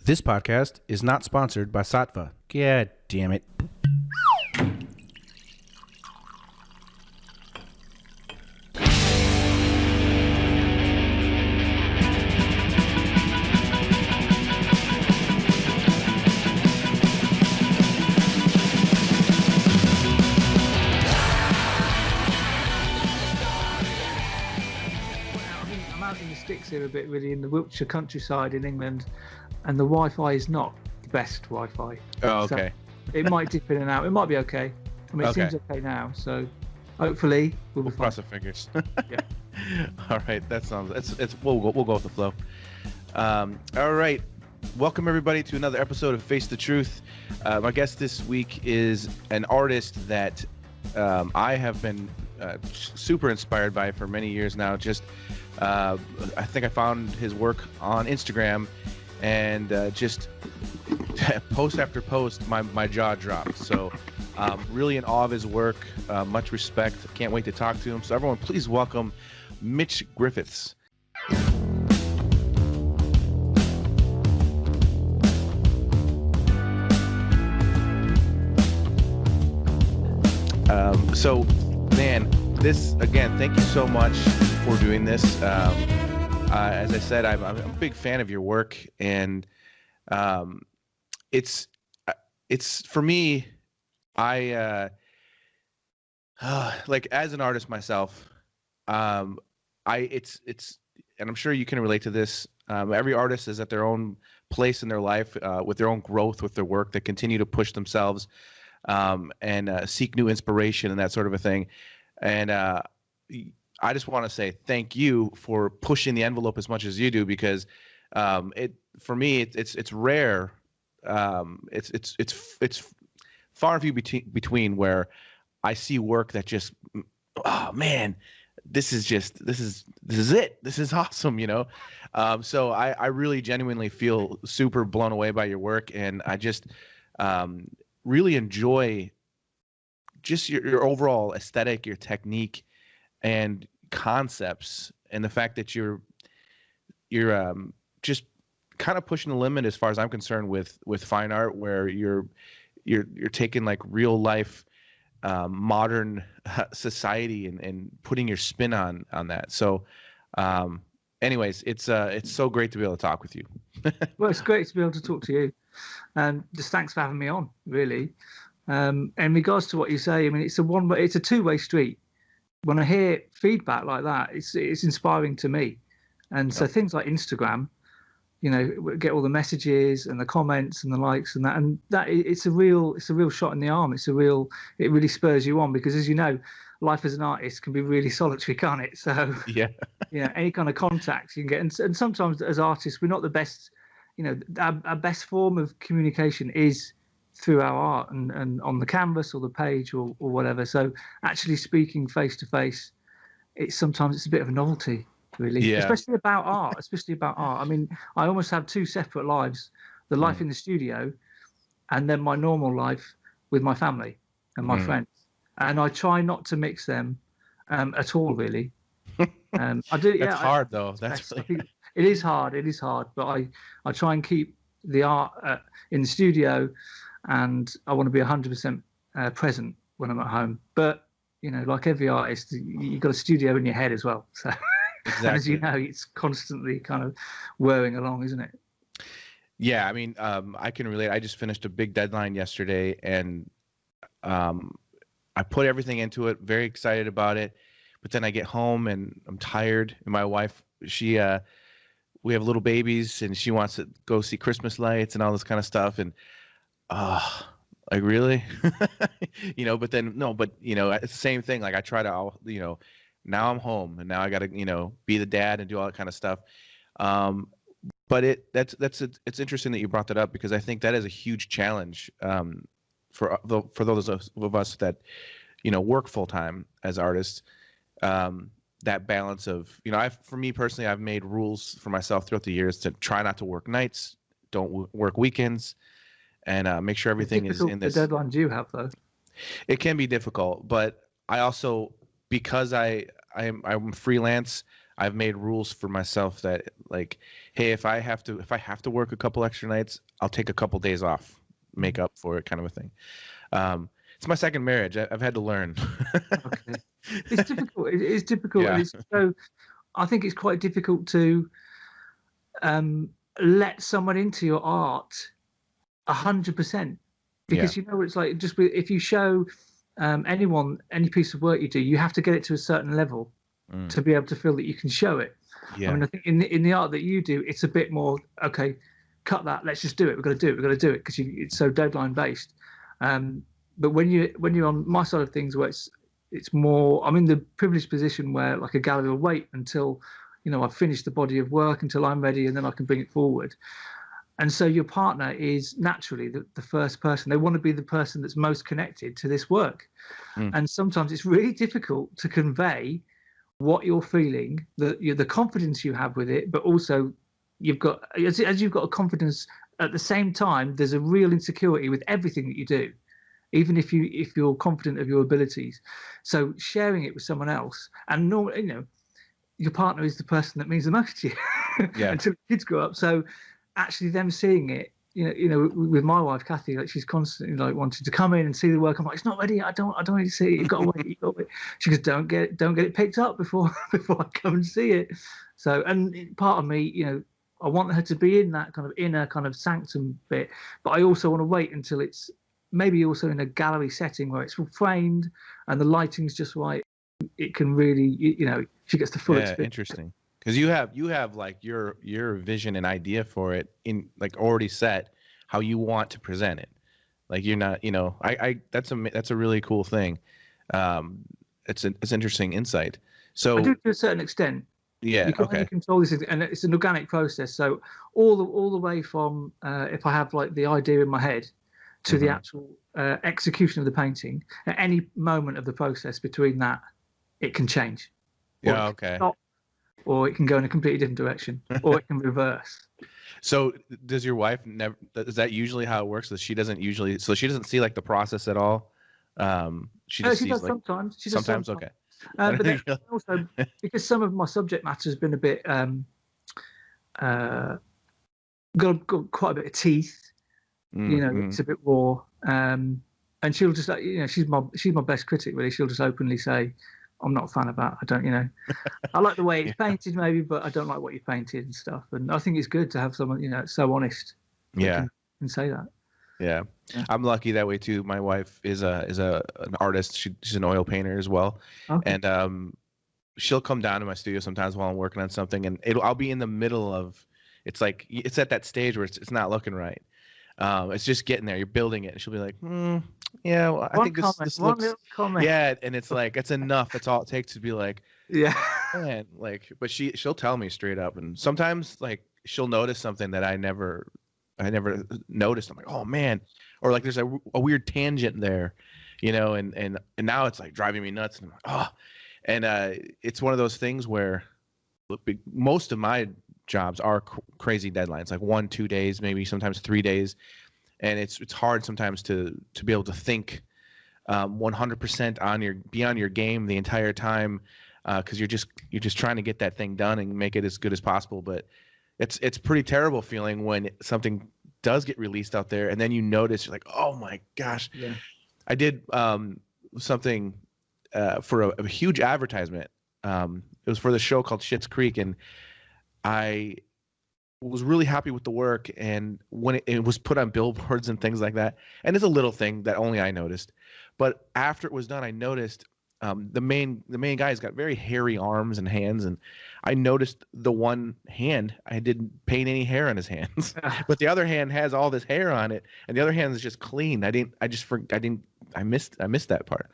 This podcast is not sponsored by Sattva. God damn it. Sticks here a bit really in the Wiltshire countryside in England, and the Wi-Fi is not the best Wi-Fi. Oh, okay. So it might dip in and out. It might be okay. I mean, it seems okay now, so hopefully we'll cross our fingers. Yeah. All right, that sounds. We'll go with the flow. All right, welcome everybody to another episode of Face the Truth. My guest this week is an artist that I have been super inspired by for many years now. I think I found his work on Instagram, and just post after post, my jaw dropped. So really in awe of his work, much respect. Can't wait to talk to him. So everyone, please welcome Mitch Griffiths. So, man, this again, thank you so much for doing this. As I said, I'm a big fan of your work, and it's for me. I like, as an artist myself. And I'm sure you can relate to this. Every artist is at their own place in their life, with their own growth, with their work. They continue to push themselves, and seek new inspiration and that sort of a thing. And I just want to say thank you for pushing the envelope as much as you do, because for me it's rare. It's far and few between where I see work that just, oh man, this is it. This is awesome, you know. So I really genuinely feel super blown away by your work, and I just really enjoy just your overall aesthetic, your technique, and concepts, and the fact that you're just kind of pushing the limit as far as I'm concerned with fine art, where you're taking like real life, modern society and putting your spin on that. So anyways, it's so great to be able to talk with you. Well, it's great to be able to talk to you, and just thanks for having me on, really. In regards to what you say, I mean, it's a two-way street. When I hear feedback like that, it's inspiring to me. And so things like Instagram, you know, get all the messages and the comments and the likes and that it's a real shot in the arm. It really spurs you on, because, as you know, life as an artist can be really solitary, can't it? So yeah, any kind of contacts you can get, and sometimes as artists we're not the best. You know, our best form of communication is through our art and on the canvas or the page or whatever. So actually speaking face to face, sometimes it's a bit of a novelty, really. Yeah. Especially about art. I mean, I almost have two separate lives: the life in the studio, and then my normal life with my family and my friends. And I try not to mix them at all, really. I do. That's hard, though. It is hard. But I try and keep the art in the studio, and I want to be 100% present when I'm at home. But, you know, like every artist, you've got a studio in your head as well. So, exactly. And as you know, it's constantly kind of whirring along, isn't it? Yeah, I mean, I can relate. I just finished a big deadline yesterday, and I put everything into it, very excited about it. But then I get home and I'm tired, and my wife, we have little babies, and she wants to go see Christmas lights and all this kind of stuff. And like, really? You know, but you know, it's the same thing. Like, I try to, you know, now I'm home, and now I got to, you know, be the dad and do all that kind of stuff. But it's interesting that you brought that up, because I think that is a huge challenge for those of us that, you know, work full time as artists. That balance of, you know, for me personally, I've made rules for myself throughout the years to try not to work nights, don't work weekends, and make sure everything is in this. The deadlines you have, though. It can be difficult, but I also, because I'm freelance, I've made rules for myself that like, hey, if I have to work a couple extra nights, I'll take a couple days off, make up for it, kind of a thing. It's my second marriage. I've had to learn. Okay. It's difficult. It is difficult, Yeah. and it's so. I think it's quite difficult to let someone into your art 100%, because you know what it's like. Just if you show anyone any piece of work you do, you have to get it to a certain level to be able to feel that you can show it. Yeah. I mean, I think in the art that you do, it's a bit more okay. Cut that. Let's just do it. We've got to do it. We've got to do it because it's so deadline based. But when you're on my side of things, where it's more, I'm in the privileged position where like a gallery will wait until, I've finished the body of work until I'm ready, and then I can bring it forward. And so your partner is naturally the first person. They want to be the person that's most connected to this work. And sometimes it's really difficult to convey what you're feeling, the confidence you have with it, but also you've got a confidence at the same time. There's a real insecurity with everything that you do, even if you're confident of your abilities. So sharing it with someone else, and normally, your partner is the person that means the most to you until kids grow up. So actually them seeing it, with my wife Kathy, like she's constantly like wanting to come in and see the work. I'm like, it's not ready. I don't need to see it. You've got to wait. She goes, don't get it picked up before I come and see it. So, and part of me, I want her to be in that kind of inner kind of sanctum bit, but I also want to wait until it's maybe also in a gallery setting where it's framed and the lighting's just right. It can really, she gets the full experience. Interesting. Because you have like your vision and idea for it in like already set how you want to present it. Like you're not, that's a really cool thing. It's interesting insight. So I do to a certain extent. Yeah. You can Okay. only control this, and it's an organic process. So all the way from if I have like the idea in my head to the actual execution of the painting, at any moment of the process between that, it can change. Yeah. Okay. Or it can go in a completely different direction, or it can reverse. So does your wife never? Is that usually how it works? That she doesn't see like the process at all. She does like, sometimes. She does sometimes. Okay. But then also because some of my subject matter has been a bit got quite a bit of teeth. It's a bit raw. And she'll just she's my best critic really. She'll just openly say, I'm not a fan of that. I don't, I like the way it's painted maybe, but I don't like what you painted and stuff. And I think it's good to have someone, so honest. Yeah. Can say that. Yeah. I'm lucky that way too. My wife is an artist. She's an oil painter as well. Okay. And she'll come down to my studio sometimes while I'm working on something, and I'll be in the middle of, it's like, it's at that stage where it's not looking right. It's just getting there. You're building it, and she'll be like, yeah, well, I think this looks, yeah, and it's like, it's enough. That's all it takes to be like, yeah, man, like, but she'll tell me straight up, and sometimes like she'll notice something that I never noticed. I'm like, oh man, or like there's a weird tangent there, and now it's like driving me nuts, and I'm like, oh, and it's one of those things where most of my jobs are crazy deadlines, like 1-2 days, maybe sometimes 3 days. And it's hard sometimes to be able to think 100% be on your game the entire time, because you're just trying to get that thing done and make it as good as possible. But it's pretty terrible feeling when something does get released out there, and then you notice, you're like, oh my gosh. Yeah. I did something for a huge advertisement. It was for the show called Schitt's Creek, and I was really happy with the work, and when it was put on billboards and things like that, and it's a little thing that only I noticed, but after it was done, I noticed the main guy's got very hairy arms and hands, and I noticed the one hand, I didn't paint any hair on his hands, but the other hand has all this hair on it, and the other hand is just clean. I missed that part,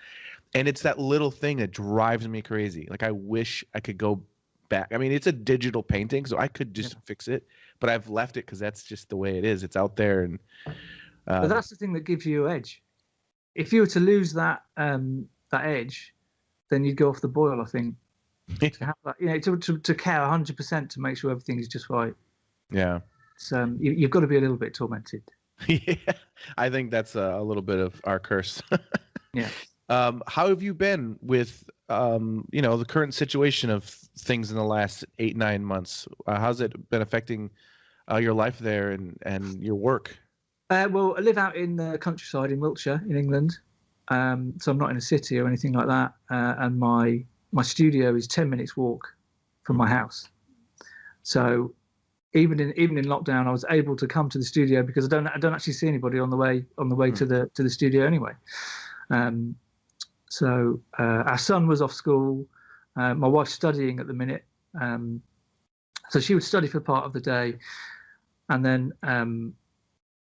and it's that little thing that drives me crazy. Like, I wish I could go back. I mean, it's a digital painting, so I could just fix it, but I've left it because that's just the way it is. It's out there, and but that's the thing that gives you your edge. If you were to lose that edge, then you'd go off the boil, I think. To have that, to care 100% to make sure everything is just right. Yeah. So you've got to be a little bit tormented. Yeah, I think that's a little bit of our curse. Yeah. How have you been with the current situation of things in the last 8-9 months? How's it been affecting your life there and your work? Well, I live out in the countryside in Wiltshire, in England, so I'm not in a city or anything like that. And my studio is 10 minutes walk from my house. So even in lockdown, I was able to come to the studio because I don't actually see anybody on the way to the studio anyway. So our son was off school. My wife's studying at the minute, so she would study for part of the day, and then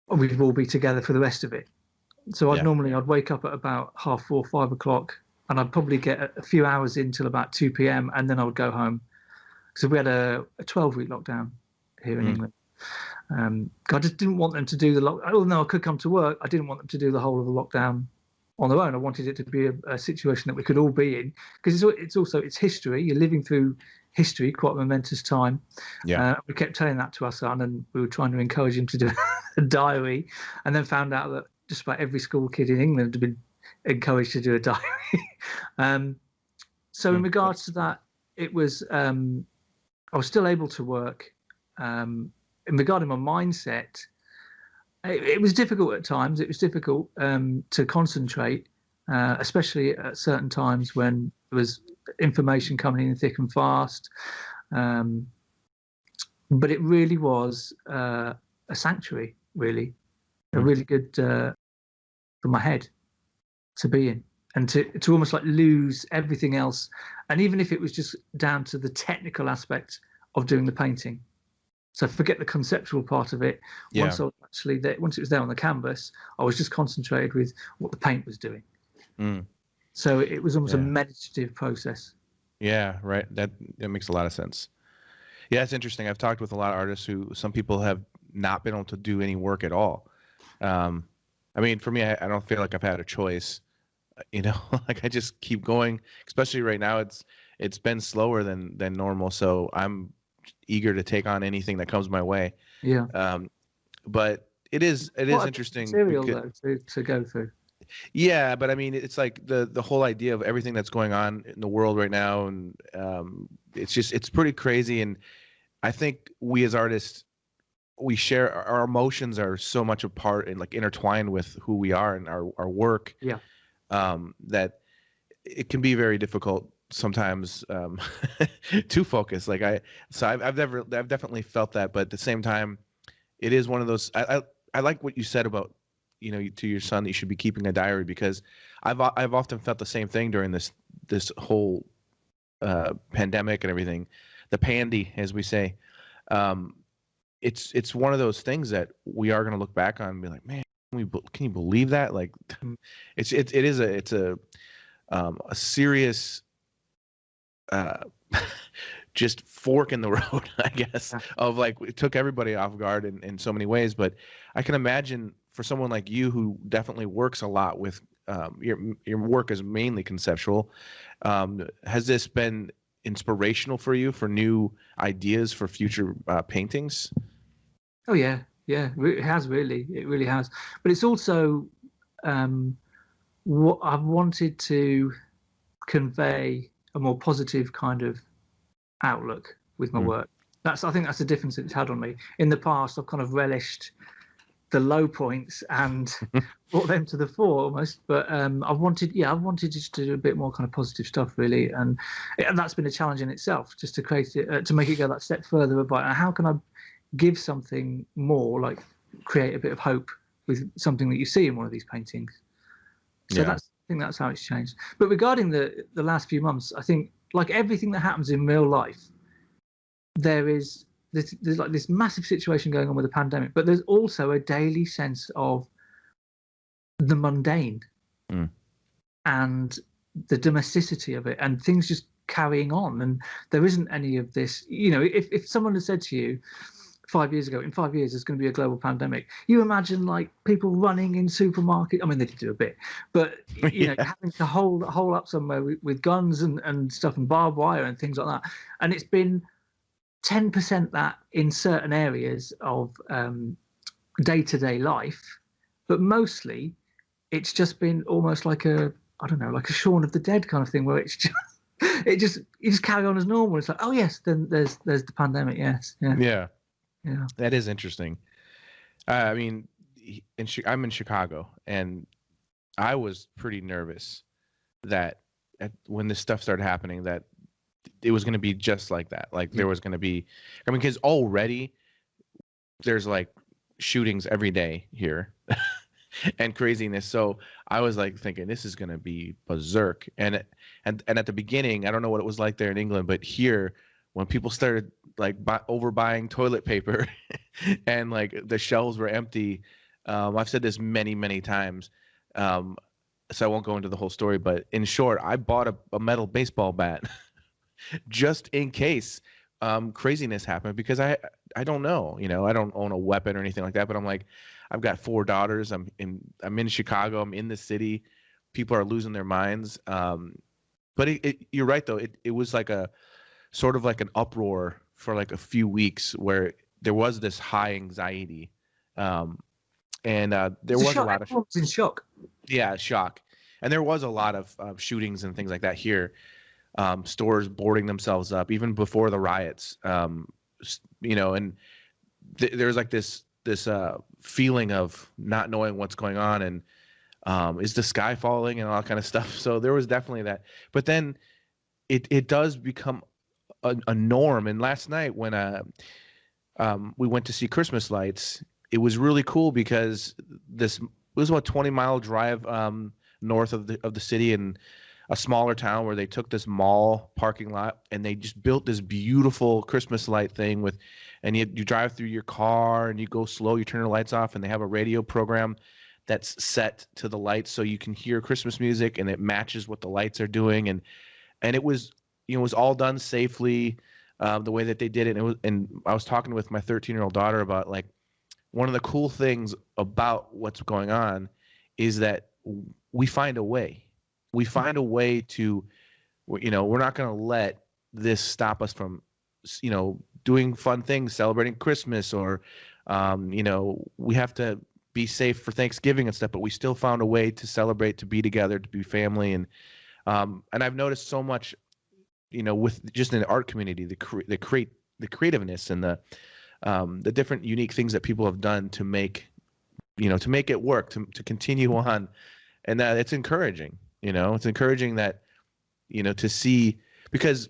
we'd all be together for the rest of it. So I'd wake up at about 4:30, 5 o'clock, and I'd probably get a few hours in till about 2 p.m. and then I would go home. So we had a 12-week lockdown here in England. I just didn't want them to do the lockdown. Although I could come to work, I didn't want them to do the whole of the lockdown on their own. I wanted it to be a situation that we could all be in, because it's history. You're living through history, quite a momentous time. We kept telling that to our son, and we were trying to encourage him to do a diary, and then found out that just about every school kid in England had been encouraged to do a diary. So in regards to that, it was I was still able to work. In regarding my mindset, it was difficult at times. It was difficult to concentrate, especially at certain times when there was information coming in thick and fast. But it really was a sanctuary, really, a really good for my head to be in, and to almost like lose everything else. And even if it was just down to the technical aspect of doing the painting. So forget the conceptual part of it. Once I was actually there, once it was there on the canvas, I was just concentrated with what the paint was doing. So it was almost a meditative process. Yeah, right. That makes a lot of sense. Yeah, it's interesting. I've talked with a lot of artists some people have not been able to do any work at all. I mean, for me, I don't feel like I've had a choice. Like I just keep going. Especially right now, it's been slower than normal. So I'm eager to take on anything that comes my way. But it is interesting material though to go through. Yeah, but I mean, it's like the whole idea of everything that's going on in the world right now, and it's pretty crazy. And I think we as artists, we share our emotions are so much a part and like intertwined with who we are and our work. That it can be very difficult sometimes to focus. Like I've definitely felt that, but at the same time, it is one of those. I like what you said about to your son that you should be keeping a diary, because I've often felt the same thing during this whole pandemic and everything, the pandy as we say. It's one of those things that we are going to look back on and be like, man, can you believe that? Like, it's a serious just fork in the road, I guess, of like it took everybody off guard in so many ways. But I can imagine for someone like you who definitely works a lot with your work is mainly conceptual. Has this been inspirational for you for new ideas for future paintings? Oh yeah, it has really. It really has. But it's also what I've wanted to convey a more positive kind of outlook with my work. I think that's the difference that it's had on me. In the past, I've kind of relished the low points and brought them to the fore almost. But I've wanted just to do a bit more kind of positive stuff really, and that's been a challenge in itself, just to create it, to make it go that step further about how can I give something more, like create a bit of hope with something that you see in one of these paintings. So I think that's how it's changed. But regarding the last few months, I think like everything that happens in real life, there's like this massive situation going on with the pandemic, but there's also a daily sense of the mundane and the domesticity of it, and things just carrying on. And there isn't any of this, if someone had said to you 5 years ago, in 5 years there's going to be a global pandemic, you imagine like people running in supermarkets. I mean, they did do a bit, but having to hold up somewhere with guns and stuff and barbed wire and things like that. And it's been 10% that in certain areas of day-to-day life, but mostly it's just been almost like a I don't know, like a Shaun of the Dead kind of thing, where it's just you just carry on as normal. It's like, oh yes, then there's the pandemic. Yes, Yeah, yeah. that is interesting. I mean, I'm in Chicago, and I was pretty nervous that when this stuff started happening, that it was going to be just like that. Like there was going to be, I mean, because already there's like shootings every day here and craziness. So I was like thinking this is going to be berserk. And at the beginning, I don't know what it was like there in England, but here when people started like overbuying toilet paper and like the shelves were empty, I've said this many, many times. So I won't go into the whole story, but in short, I bought a metal baseball bat just in case craziness happened, because I don't know, I don't own a weapon or anything like that, but I'm like, I've got 4 daughters. I'm in Chicago. I'm in the city. People are losing their minds. But you're right though. It was like a sort of like an uproar for like a few weeks where there was this high anxiety. And there was a lot of in shock. Yeah, shock. And there was a lot of shootings and things like that here. Stores boarding themselves up even before the riots. And there's like this feeling of not knowing what's going on, and is the sky falling and all that kind of stuff. So there was definitely that. But then it does become a norm. And last night when we went to see Christmas lights, it was really cool because it was about a 20-mile drive north of the city, and a smaller town where they took this mall parking lot and they just built this beautiful Christmas light thing and you drive through your car and you go slow, you turn the lights off, and they have a radio program that's set to the lights so you can hear Christmas music and it matches what the lights are doing. And it was, it was all done safely, the way that they did it. And I was talking with my 13-year-old daughter about like, one of the cool things about what's going on is that we find a way. We find a way to, we're not going to let this stop us from, doing fun things, celebrating Christmas, or, we have to be safe for Thanksgiving and stuff, but we still found a way to celebrate, to be together, to be family. And I've noticed so much, with just in the art community, the creativeness and the different unique things that people have done to make it work, to continue on. And it's encouraging, it's encouraging that, to see, because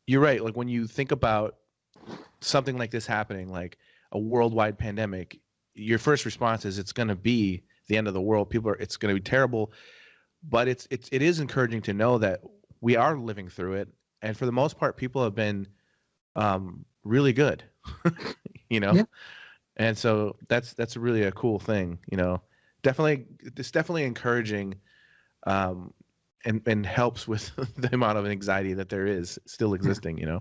you're right. Like when you think about something like this happening, like a worldwide pandemic, your first response is it's going to be the end of the world. It's going to be terrible, but it is encouraging to know that we are living through it. And for the most part, people have been, really good, Yeah. And so that's really a cool thing, it's definitely encouraging, and helps with the amount of anxiety that there is still existing, Yeah.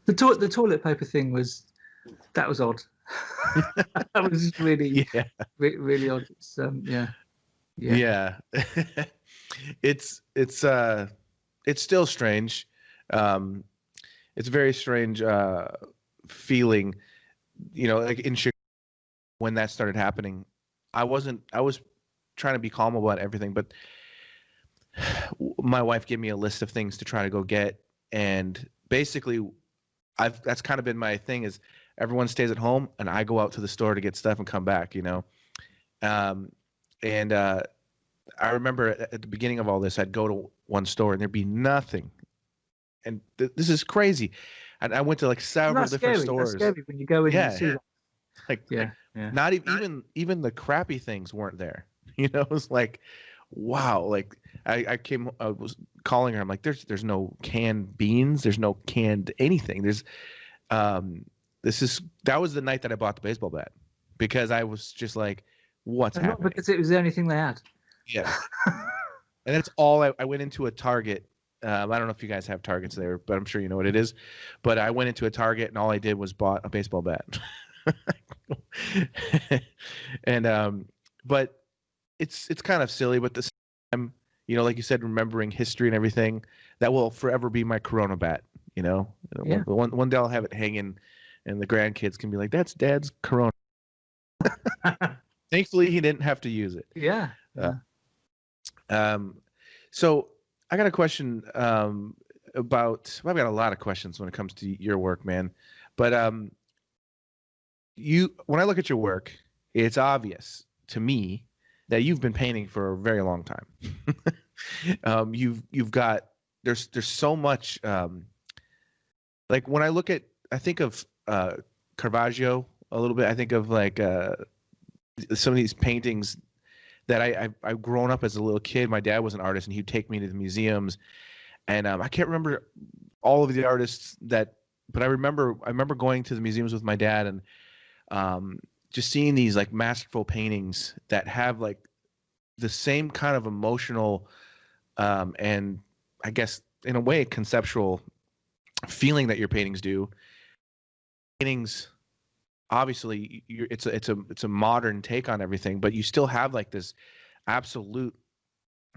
The toilet paper thing was odd. That was just really, really odd. It's, yeah. It's still strange. It's a very strange feeling, like in Chicago when that started happening. I was trying to be calm about everything, but my wife gave me a list of things to try to go get, and basically that's kind of been my thing, is everyone stays at home and I go out to the store to get stuff and come back, and I remember at the beginning of all this, I'd go to one store and there'd be nothing. And this is crazy. And I went to like several different stores. That's scary when you go in and see that. Like, not even the crappy things weren't there. It was like, wow. Like I was calling her. I'm like, there's no canned beans. There's no canned anything. That was the night that I bought the baseball bat, because I was just like, what's happening? Not because it was the only thing they had. Yeah. And that's all. I went into a Target. I don't know if you guys have Targets there, but I'm sure you know what it is. But I went into a Target and all I did was bought a baseball bat. And but it's kind of silly, but this time, like you said, remembering history and everything, that will forever be my Corona bat. One day I'll have it hanging, and the grandkids can be like, "That's Dad's Corona." Thankfully, he didn't have to use it. Yeah. So I got a question about. Well, I've got a lot of questions when it comes to your work, man. But when I look at your work, it's obvious to me that you've been painting for a very long time. You've got there's so much. Like when I think of Caravaggio a little bit. I think of like some of these paintings that I've grown up as a little kid. My dad was an artist, and he'd take me to the museums, and I can't remember all of the artists but I remember going to the museums with my dad and just seeing these like masterful paintings that have like the same kind of emotional and I guess in a way conceptual feeling that your paintings do. Paintings, obviously, it's a modern take on everything, but you still have like this absolute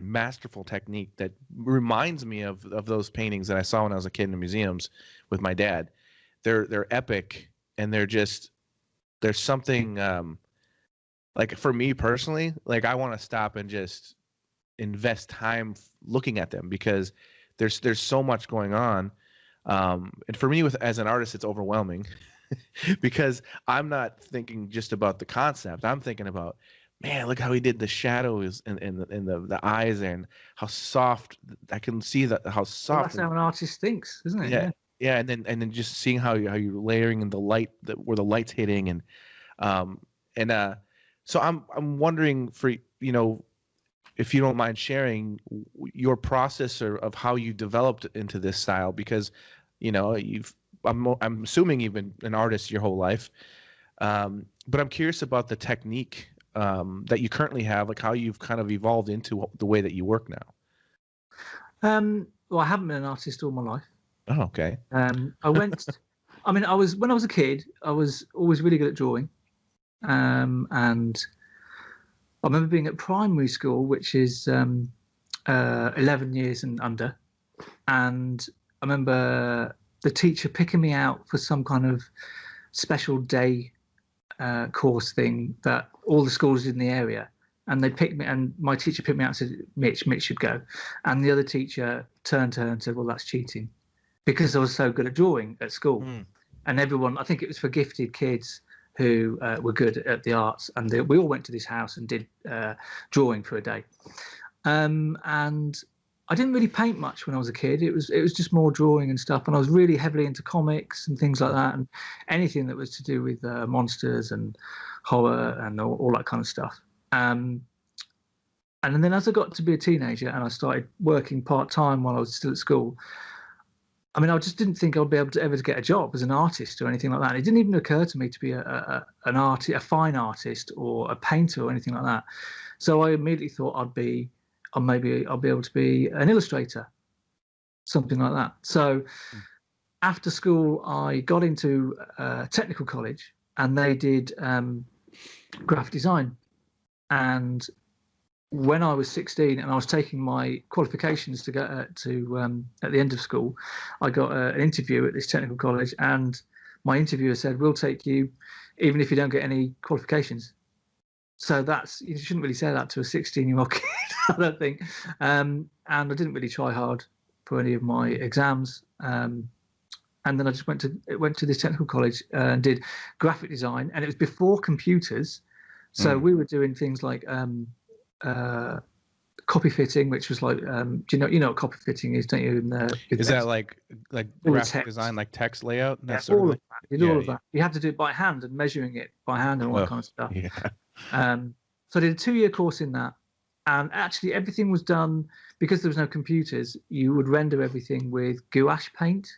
masterful technique that reminds me of those paintings that I saw when I was a kid in the museums with my dad. They're epic, and there's something like for me personally, like I want to stop and just invest time looking at them because there's so much going on. And for me, as an artist, it's overwhelming because I'm not thinking just about the concept. I'm thinking about, man, look how he did the shadows and the eyes and how soft I can see how soft. Well, that's how an artist thinks, isn't it? Yeah, yeah, and then just seeing how you're layering in the light where the light's hitting and so I'm wondering for if you don't mind sharing your process of how you developed into this style because I'm assuming you've been an artist your whole life, but I'm curious about the technique that you currently have, like how you've kind of evolved into the way that you work now. Well, I haven't been an artist all my life. Oh, okay. When I was a kid, I was always really good at drawing, and I remember being at primary school, which is 11 years and under, and I remember the teacher picking me out for some kind of special day course thing that all the schools in the area, and they picked me, and my teacher picked me out and said, Mitch should go, and the other teacher turned to her and said, well, that's cheating, because I was so good at drawing at school. And everyone, I think it was for gifted kids who were good at the arts, and we all went to this house and did drawing for a day. And I didn't really paint much when I was a kid. It was just more drawing and stuff. And I was really heavily into comics and things like that, and anything that was to do with monsters and horror and all that kind of stuff. And then as I got to be a teenager and I started working part-time while I was still at school, I mean, I just didn't think I'd be able to ever get a job as an artist or anything like that. And it didn't even occur to me to be a fine artist or a painter or anything like that. So I immediately thought maybe I'll be able to be an illustrator, something like that. So after school, I got into technical college, and they did graphic design. And when I was 16 and I was taking my qualifications to go at the end of school, I got an interview at this technical college, and my interviewer said, we'll take you even if you don't get any qualifications. So you shouldn't really say that to a 16-year-old kid, I don't think. And I didn't really try hard for any of my exams. And then I just went to this technical college and did graphic design, and it was before computers. So we were doing things like copy fitting, which was like, do you know what copy fitting is, don't you? Is that like graphic design, like text layout? Yeah, all of that. You had to do it by hand and measuring it by hand and all that kind of stuff. Yeah. So I did a 2-year course in that, and actually everything was done because there was no computers. You would render everything with gouache paint.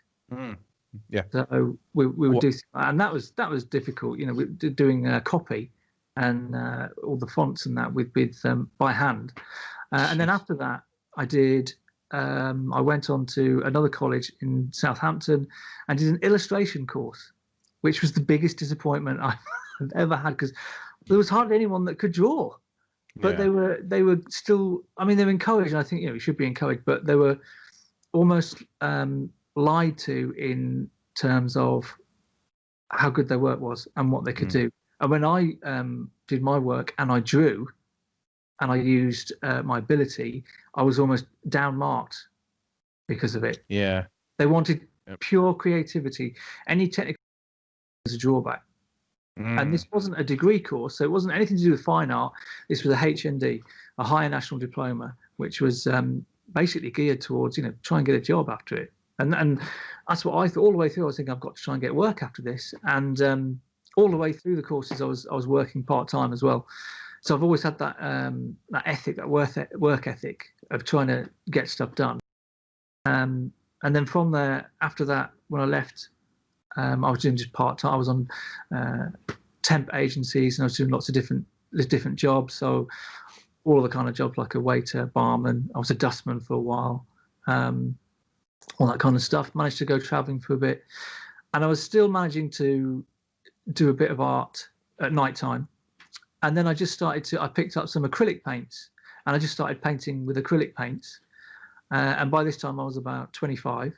Yeah. So we would do, and that was difficult. We were doing copy and all the fonts and that with by hand. And then after that, I went on to another college in Southampton and did an illustration course, which was the biggest disappointment I've ever had, because there was hardly anyone that could draw. But they were still, I mean, they were encouraged, and I think, we should be encouraged, but they were almost lied to in terms of how good their work was and what they could do. And when I did my work and I drew, and I used my ability, I was almost down marked because of it. Yeah. They wanted pure creativity. Any technical was a drawback. And this wasn't a degree course, so it wasn't anything to do with fine art. This was a HND, a higher national diploma, which was basically geared towards, try and get a job after it. And that's what I thought all the way through. I was thinking, I've got to try and get work after this. And all the way through the courses, I was working part-time as well. So I've always had that ethic, that work ethic of trying to get stuff done. And then from there, after that, when I left, I was doing just part-time. I was on temp agencies, and I was doing lots of different jobs. So all of the kind of jobs, like a waiter, barman. I was a dustman for a while, all that kind of stuff. Managed to go traveling for a bit, and I was still managing to do a bit of art at night time. And then I picked up some acrylic paints, and I just started painting with acrylic paints. And by this time I was about 25.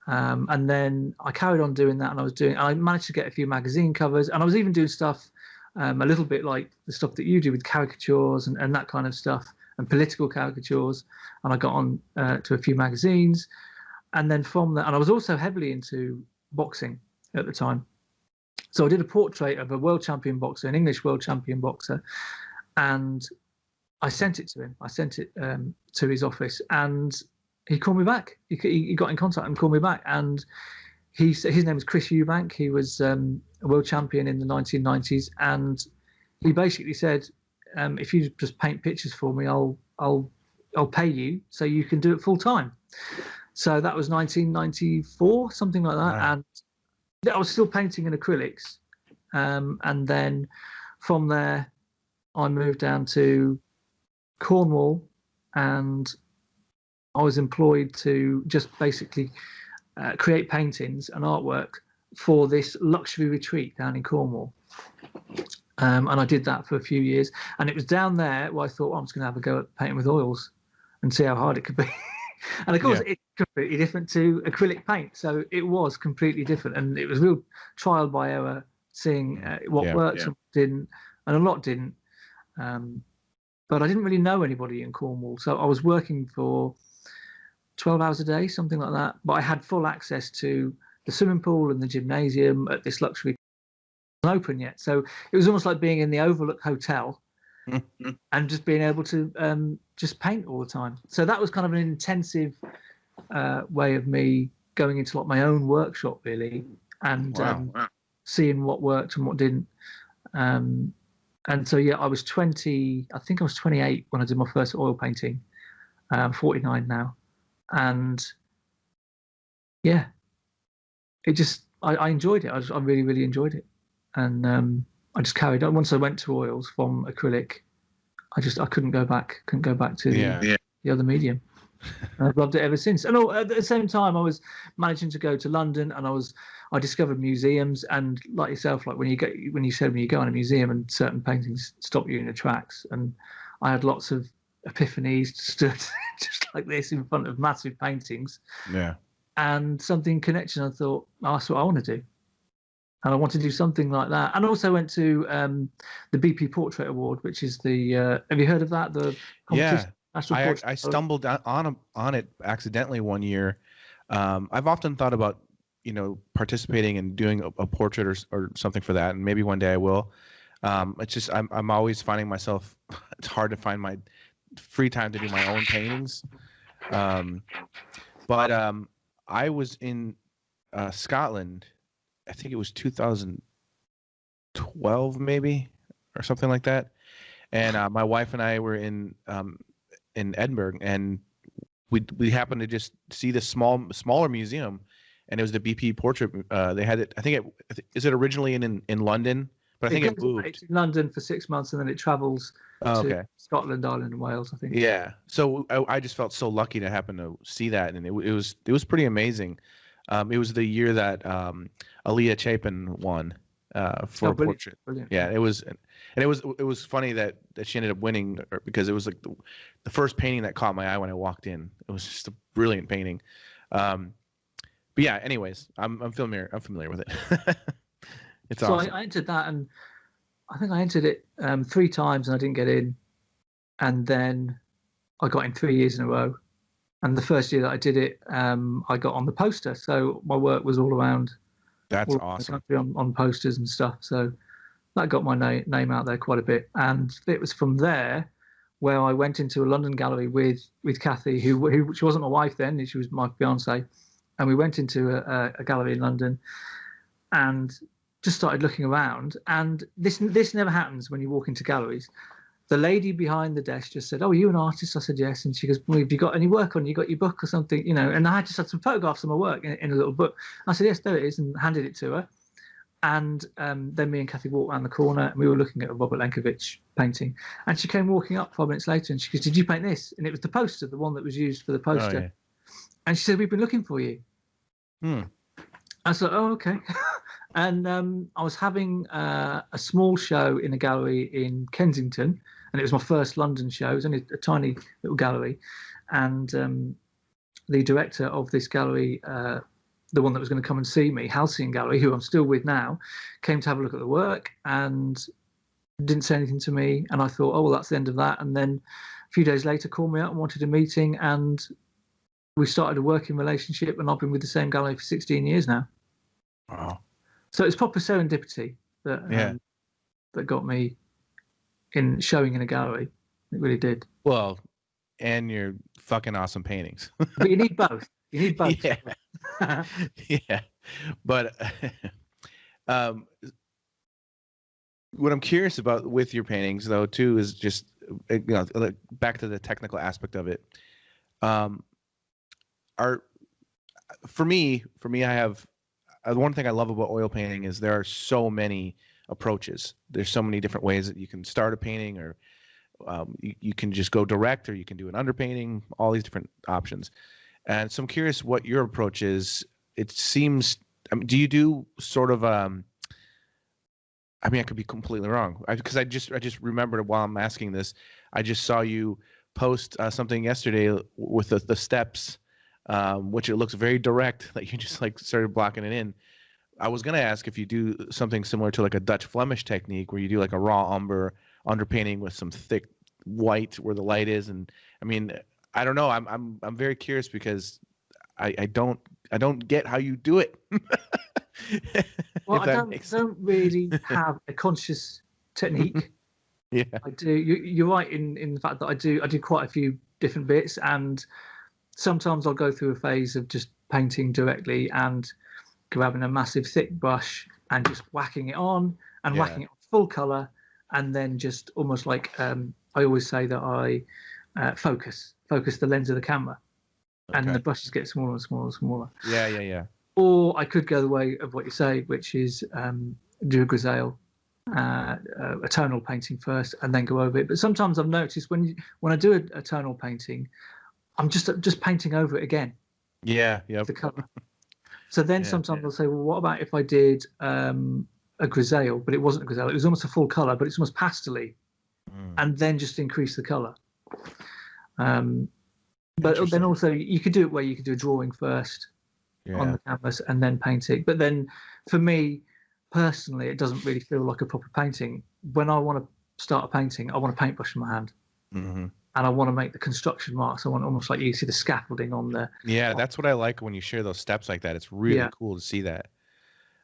And then I carried on doing that, and I managed to get a few magazine covers, and I was even doing stuff a little bit like the stuff that you do with caricatures and that kind of stuff, and political caricatures. And I got on to a few magazines. And then from that, and I was also heavily into boxing at the time. So I did a portrait of a world champion boxer, an English world champion boxer, and I sent it to him. I sent it to his office, and he called me back. He got in contact and called me back, and his name was Chris Eubank. He was a world champion in the 1990s, and he basically said, if you just paint pictures for me, I'll pay you so you can do it full time. So that was 1994, something like that. Wow. And I was still painting in acrylics, and then from there I moved down to Cornwall, and I was employed to just basically create paintings and artwork for this luxury retreat down in Cornwall. And I did that for a few years, and it was down there where I thought, I'm just going to have a go at painting with oils and see how hard it could be. And of course, it's completely different to acrylic paint. So it was completely different, and it was real trial by error, seeing what worked and what didn't, and a lot didn't. But I didn't really know anybody in Cornwall, so I was working for 12 hours a day, something like that. But I had full access to the swimming pool and the gymnasium at this luxury. It wasn't open yet, so it was almost like being in the Overlook Hotel and just being able to just paint all the time. So that was kind of an intensive way of me going into like my own workshop, really, and seeing what worked and what didn't. And so I was 20. I think I was 28 when I did my first oil painting. I'm 49 now, and it just I enjoyed it. I really, really enjoyed it, and I just carried on. Once I went to oils from acrylic, I couldn't go back. Couldn't go back to the other medium. I've loved it ever since. And at the same time, I was managing to go to London, and I discovered museums. And like yourself, like when you go in a museum and certain paintings stop you in your tracks, and I had lots of epiphanies, stood just like this in front of massive paintings. Yeah. And something connected. I thought, that's what I want to do. And I want to do something like that. And also went to the BP Portrait Award, which is the have you heard of that? The competition. I stumbled on it accidentally one year. I've often thought about participating and doing a portrait or something for that, and maybe one day I will. It's just I'm always finding myself. It's hard to find my free time to do my own paintings. But I was in Scotland. I think it was 2012 maybe, or something like that. And my wife and I were in Edinburgh, and we happened to just see this smaller museum, and it was the BP portrait. They had it. I think is it originally in London, but I think it moved. It's in London for 6 months, and then it travels to Scotland, Ireland, and Wales, I think. Yeah. So I just felt so lucky to happen to see that, and it was pretty amazing. It was the year that Aaliyah Chapin won for portrait. Brilliant. Yeah, it was, and it was funny that she ended up winning, because it was like the first painting that caught my eye when I walked in. It was just a brilliant painting. But yeah, anyways, I'm familiar with it. It's awesome. I entered that, and I think I entered it 3 times, and I didn't get in. and then I got in 3 years in a row. And the first year that I did it, I got on the poster. So my work was all around. That's all awesome. The country on posters and stuff. So that got my name out there quite a bit. And it was from there where I went into a London gallery with Kathy, who she wasn't my wife then, she was my fiance. And we went into a gallery in London and just started looking around. And this never happens when you walk into galleries. The lady behind the desk just said, "Oh, are you an artist?" I said, "Yes." And she goes, "Well, have you got any work on? You got your book or something?" You know, and I just had some photographs of my work in a little book. I said, "Yes, there it is," and handed it to her. And then me and Kathy walked around the corner and we were looking at a Robert Lenkovich painting. And she came walking up 5 minutes later and she goes, "Did you paint this?" And it was the poster, the one that was used for the poster. Oh, yeah. And she said, "We've been looking for you." I was like, "Oh, okay." And I was having a small show in a gallery in Kensington. And it was my first London show. It was only a tiny little gallery. And the director of this gallery, the one that was going to come and see me, Halcyon Gallery, who I'm still with now, came to have a look at the work and didn't say anything to me. And I thought, oh, well, that's the end of that. And then a few days later, called me up and wanted a meeting. And we started a working relationship. And I've been with the same gallery for 16 years now. Wow. So it's proper serendipity that got me in showing in a gallery. It really did. Well, and your fucking awesome paintings. But you need both. You need both. Yeah. Yeah. But what I'm curious about with your paintings, though, too, is just, you know, back to the technical aspect of it. For me, I have one thing I love about oil painting is there are so many approaches. There's so many different ways that you can start a painting, or you can just go direct, or you can do an underpainting, all these different options. And so I'm curious what your approach is. It seems, I mean, do you do sort of, I mean, I could be completely wrong, because I just remembered while I'm asking this, I just saw you post something yesterday with the steps, which it looks very direct, that you just like started blocking it in. I was going to ask if you do something similar to like a Dutch Flemish technique where you do like a raw umber underpainting with some thick white where the light is. And I mean, I don't know. I'm very curious because I don't get how you do it. Well, I don't really have a conscious technique. Yeah, I do. You're right in the fact that I do quite a few different bits, and sometimes I'll go through a phase of just painting directly and grabbing a massive thick brush and just whacking it on and whacking it on full color, and then just almost like I always say that I focus the lens of the camera, and the brushes get smaller and smaller and smaller. Yeah. Or I could go the way of what you say, which is do a grisaille, a tonal painting first, and then go over it. But sometimes I've noticed when I do a tonal painting, I'm just painting over it again. Yeah. The color. So then sometimes I'll say, well, what about if I did a grisaille, but it wasn't a grisaille. It was almost a full color, but it's almost pastel-y, and then just increase the color. But then also you could do it where you could do a drawing first on the canvas and then paint it. But then for me personally, it doesn't really feel like a proper painting. When I want to start a painting, I want a paintbrush in my hand. Mm-hmm. And I want to make the construction marks. I want almost like you see the scaffolding on the. Yeah, that's what I like when you share those steps like that. It's really cool to see that.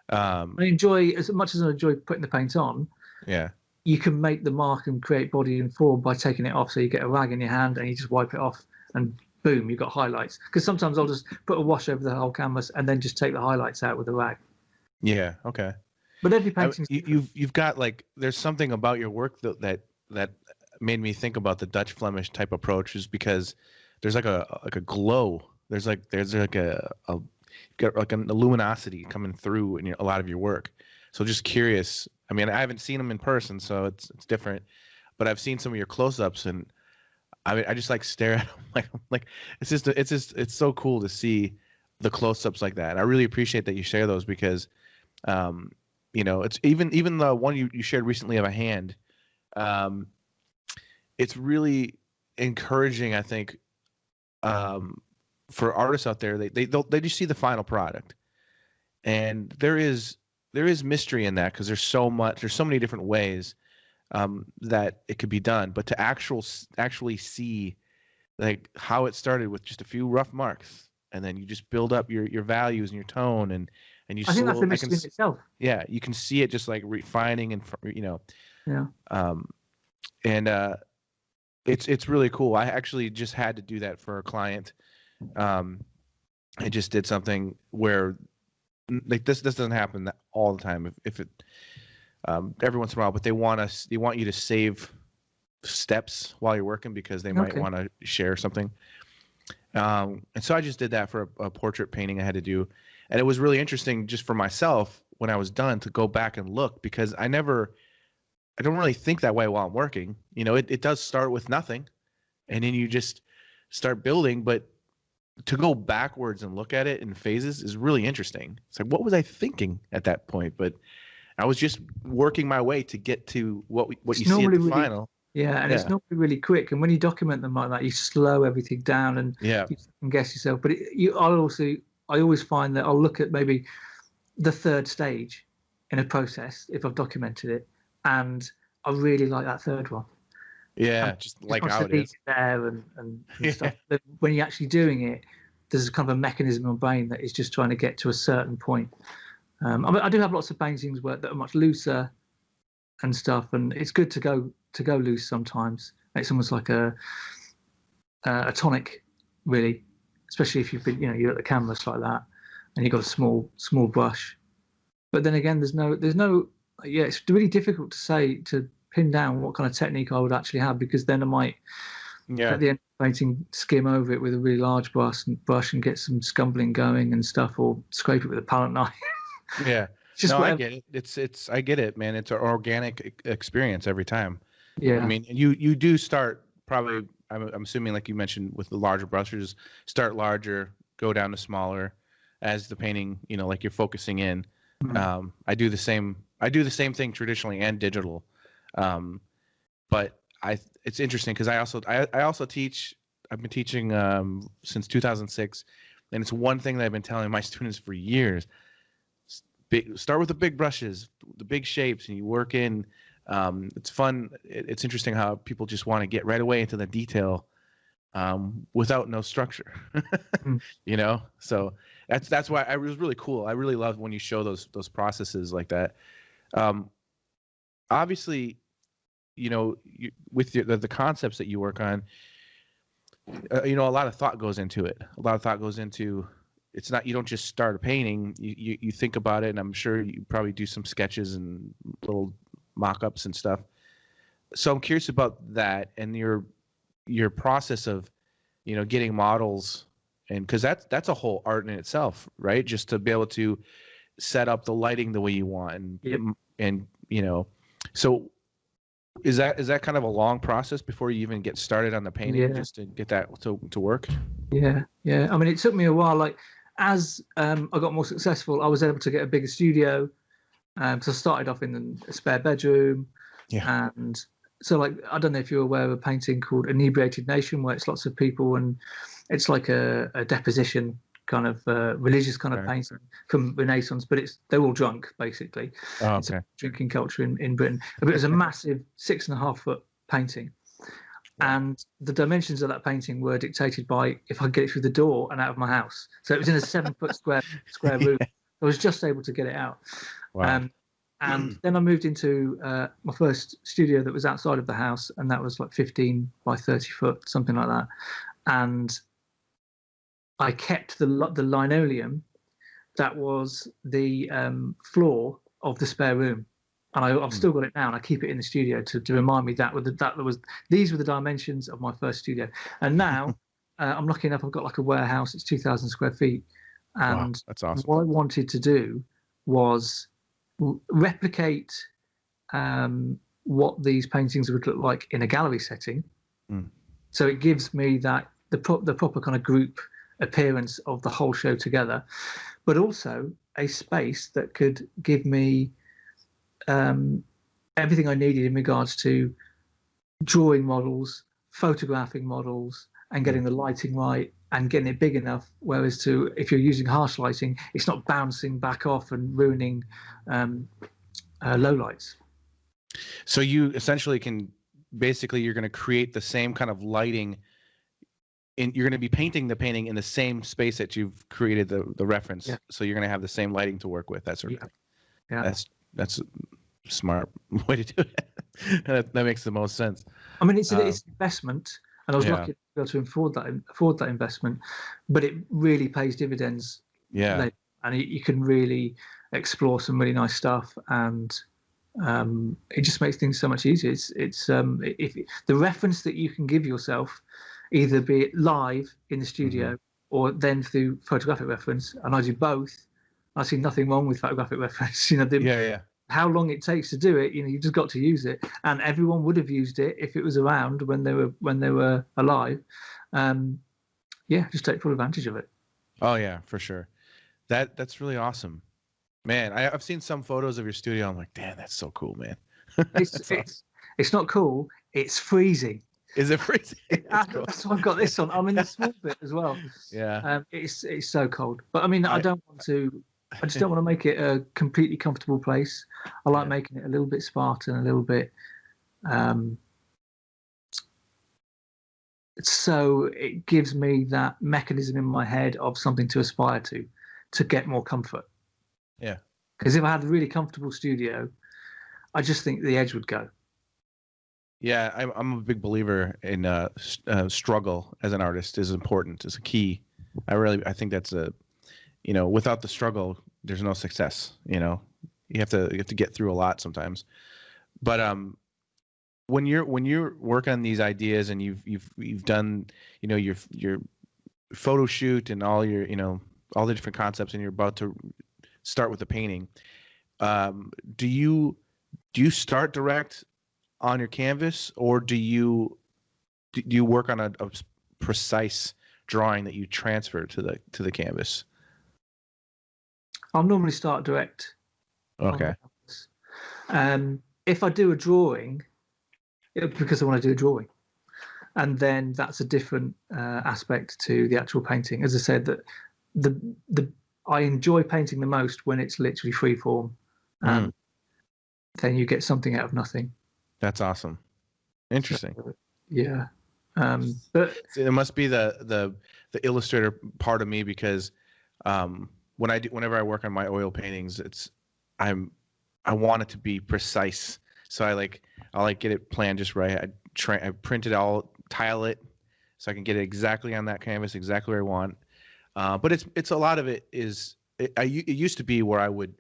I enjoy, as much as I enjoy putting the paint on. Yeah. You can make the mark and create body and form by taking it off. So you get a rag in your hand and you just wipe it off, and boom, you've got highlights. Because sometimes I'll just put a wash over the whole canvas and then just take the highlights out with a rag. Yeah. Okay. But every painting. You've got like, there's something about your work that made me think about the Dutch Flemish type approach, is because there's like a glow. There's like an luminosity coming through in a lot of your work. So just curious. I mean, I haven't seen them in person, so it's different. But I've seen some of your close-ups, and I mean, I just like stare at them. Like it's so cool to see the close-ups like that. And I really appreciate that you share those, because, you know, it's even the one you shared recently of a hand. It's really encouraging, I think, for artists out there. They just see the final product, and there is mystery in that, because there's so many different ways that it could be done, but to actually see like how it started with just a few rough marks, and then you just build up your values and your tone, and you I think that's the mystery in itself. Yeah, you can see it just like refining and Yeah. And it's really cool. I actually just had to do that for a client. I just did something where like this doesn't happen all the time. If it every once in a while, but they want you to save steps while you're working because they might want to share something. And so I just did that for a portrait painting I had to do, and it was really interesting just for myself when I was done to go back and look, because I don't really think that way while I'm working. It does start with nothing, and then you just start building, but to go backwards and look at it in phases is really interesting. It's like, what was I thinking at that point? But I was just working my way to get to what you see at the final. Yeah, and it's not really quick. And when you document them like that, you slow everything down and you can guess yourself. But I always find that I'll look at maybe the third stage in a process if I've documented it, and I really like that third one. Yeah, just like how it is there and stuff. But when you're actually doing it, there's kind of a mechanism in my brain that is just trying to get to a certain point. I do have lots of paintings that are much looser and stuff, and it's good to go loose sometimes. It's almost like a tonic, really, especially if you've been you're at the canvas like that and you've got a small brush. But then again, there's no it's really difficult to pin down what kind of technique I would actually have, because then I might at the end of the painting skim over it with a really large brush and get some scumbling going and stuff, or scrape it with a palette knife. Yeah. I get it. I get it, man. It's an organic experience every time. Yeah. I mean, you do start probably, I'm assuming, like you mentioned, with the larger brushes, start larger, go down to smaller as the painting, like you're focusing in. Mm-hmm. I do the same thing traditionally and digital. But it's interesting because I also teach. I've been teaching since 2006, and it's one thing that I've been telling my students for years. Start with the big brushes, the big shapes, and you work in. It's fun. It's interesting how people just want to get right away into the detail without no structure. So that's why it was really cool. I really love when you show those processes like that. Obviously, with the concepts that you work on, a lot of thought goes into it. A lot of thought goes into. It's not, you don't just start a painting. You think about it, and I'm sure you probably do some sketches and little mock-ups and stuff. So I'm curious about that and your process of, getting models, and because that's a whole art in itself, right? Just to be able to set up the lighting the way you want, and so is that kind of a long process before you even get started on the painting, just to get that to work? Yeah. I mean, it took me a while. Like, as I got more successful, I was able to get a bigger studio. So I started off in a spare bedroom. Yeah. And so, like, I don't know if you're aware of a painting called Inebriated Nation, where it's lots of people, and it's like a deposition kind of religious kind of painting from Renaissance, but they're all drunk, basically. Oh, okay. It's a drinking culture in Britain. But it was a massive 6.5 foot painting. And the dimensions of that painting were dictated by if I get it through the door and out of my house. So it was in a 7 foot square room. I was just able to get it out. Wow. And then I moved into my first studio that was outside of the house, and that was like 15 by 30 foot, something like that. And I kept the linoleum that was the floor of the spare room. And I've still got it now, and I keep it in the studio to remind me these were the dimensions of my first studio. And now I'm lucky enough, I've got like a warehouse. It's 2,000 square feet. And that's awesome. What I wanted to do was replicate what these paintings would look like in a gallery setting. So it gives me that the proper kind of group appearance of the whole show together, but also a space that could give me everything I needed in regards to drawing models, photographing models, and getting the lighting right and getting it big enough. Whereas if you're using harsh lighting, it's not bouncing back off and ruining low lights. So you essentially can basically you're going to create the same kind of lighting. You're going to be painting the painting in the same space that you've created the reference. Yeah. So you're going to have the same lighting to work with. That sort of thing. Yeah. That's a smart way to do it. that makes the most sense. I mean, it's an investment, and I was Yeah. lucky to be able to afford that investment, but it really pays dividends. Yeah. later, and you can really explore some really nice stuff, and it just makes things so much easier. It's if the reference that you can give yourself, either be it live in the studio or then through photographic reference, and I do both. I see nothing wrong with photographic reference. How long it takes to do it, you just got to use it, and everyone would have used it if it was around when they were alive. Just take full advantage of it. Oh yeah, for sure. That's really awesome, man. I've seen some photos of your studio. I'm like, damn, that's so cool, man. It's not cool. It's freezing. Is it freezing? Cool. That's why I've got this on. I'm in the small bit as well. Yeah. It's so cold, but I mean, I just don't want to make it a completely comfortable place. I like making it a little bit Spartan, a little bit. So it gives me that mechanism in my head of something to aspire to get more comfort. Yeah. Because if I had a really comfortable studio, I just think the edge would go. Yeah, I'm a big believer in struggle as an artist is important. It's a key. I think that's without the struggle, there's no success. You have to get through a lot sometimes. But when you're working on these ideas and you've done your photo shoot and all your all the different concepts and you're about to start with the painting, do you start direct on your canvas, or do you work on a precise drawing that you transfer to the canvas? I'll normally start direct. Okay. If I do a drawing, because I want to do a drawing, and then that's a different aspect to the actual painting. As I said, that I enjoy painting the most when it's literally free form, and then you get something out of nothing. That's awesome. Interesting. So, yeah. But it must be the illustrator part of me, because whenever I work on my oil paintings, I want it to be precise. So I get it planned just right. I print it all, tile it, so I can get it exactly on that canvas, exactly where I want. But it's a lot of it is it used to be where I would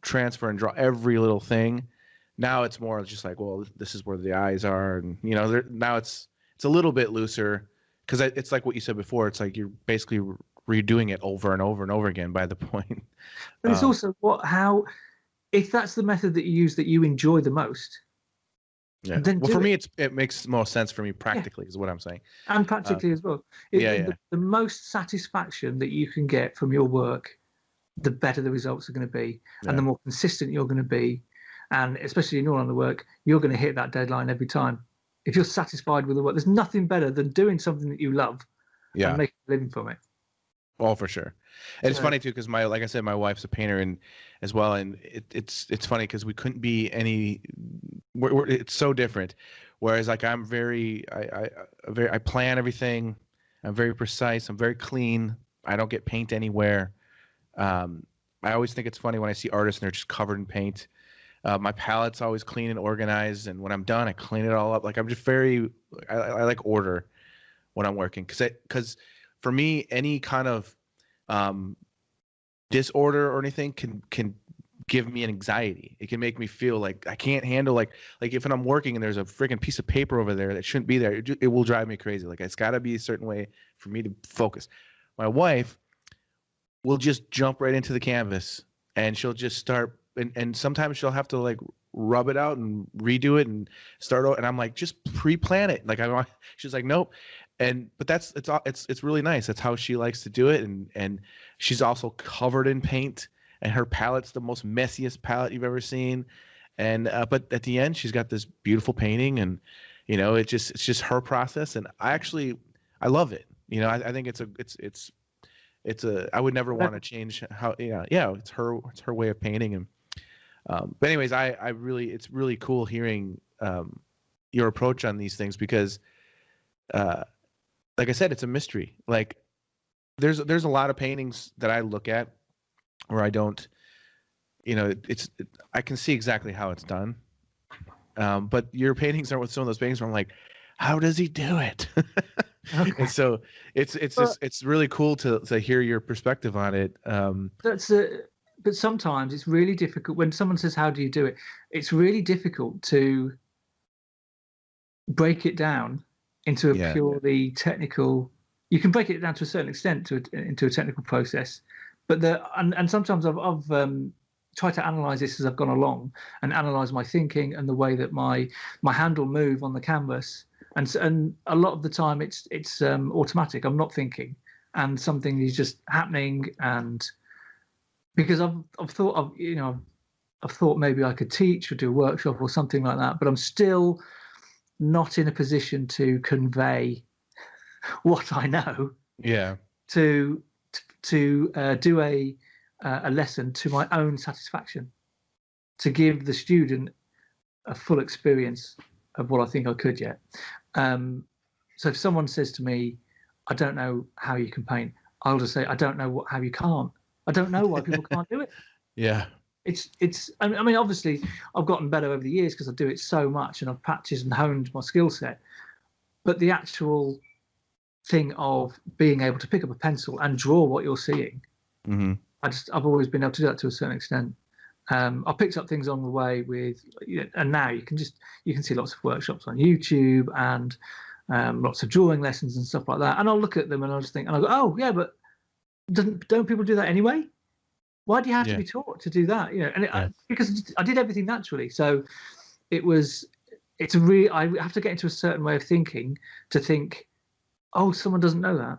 transfer and draw every little thing. Now it's more just like, well, this is where the eyes are, and now it's a little bit looser, because it's like what you said before. It's like you're basically redoing it over and over and over again by the point. But it's also if that's the method that you use that you enjoy the most. Yeah. Then for me, it makes most sense for me practically, is what I'm saying. And practically as well. The most satisfaction that you can get from your work, the better the results are going to be, and the more consistent you're going to be. And especially in your line of work, you're going to hit that deadline every time. If you're satisfied with the work, there's nothing better than doing something that you love and making a living from it. Oh, for sure. And it's funny too, because like I said, my wife's a painter as well, and it's funny because we couldn't be it's so different. Whereas like I'm I plan everything. I'm very precise. I'm very clean. I don't get paint anywhere. I always think it's funny when I see artists and they're just covered in paint. My palette's always clean and organized, and when I'm done, I clean it all up. Like I'm just I like order when I'm working, because for me, any kind of disorder or anything can give me an anxiety. It can make me feel like I can't handle like if I'm working and there's a freaking piece of paper over there that shouldn't be there, it will drive me crazy. Like it's got to be a certain way for me to focus. My wife will just jump right into the canvas, and she'll just start. And sometimes she'll have to like rub it out and redo it and start over. And I'm like, just pre-plan it. Like she's like, nope. But it's really nice. That's how she likes to do it. And she's also covered in paint, and her palette's the most messiest palette you've ever seen. And but at the end, she's got this beautiful painting, and it's just her process. And I love it. I think it's I would never want to change how. It's her way of painting. And But anyways, I really, it's really cool hearing your approach on these things because, like I said, it's a mystery. Like there's a lot of paintings that I look at where I don't, I can see exactly how it's done. But your paintings are with some of those paintings where I'm like, how does he do it? Okay. And so it's really cool to hear your perspective on it. But sometimes it's really difficult when someone says, "How do you do it?" It's really difficult to break it down into a purely technical. You can break it down to a certain extent into a technical process, but and sometimes I've tried to analyze this as I've gone along and analyze my thinking and the way that my hand will move on the canvas. And a lot of the time it's automatic. I'm not thinking, and something is just happening. And because I've thought maybe I could teach or do a workshop or something like that, but I'm still not in a position to convey what I know. Yeah. To do a lesson to my own satisfaction, to give the student a full experience of what I think I could yet. So if someone says to me, I don't know how you can paint, I'll just say, I don't know how you can't. I don't know why people can't do it. Yeah. I mean, obviously I've gotten better over the years because I do it so much and I've practiced and honed my skill set. But the actual thing of being able to pick up a pencil and draw what you're seeing, I've always been able to do that to a certain extent. I picked up things on the way and now you can see lots of workshops on YouTube and lots of drawing lessons and stuff like that. And I'll look at them and I'll just think, and I go, oh yeah, but don't people do that anyway? Why do you have to be taught to do that? Because I did everything naturally. So I have to get into a certain way of thinking to think, oh, someone doesn't know that.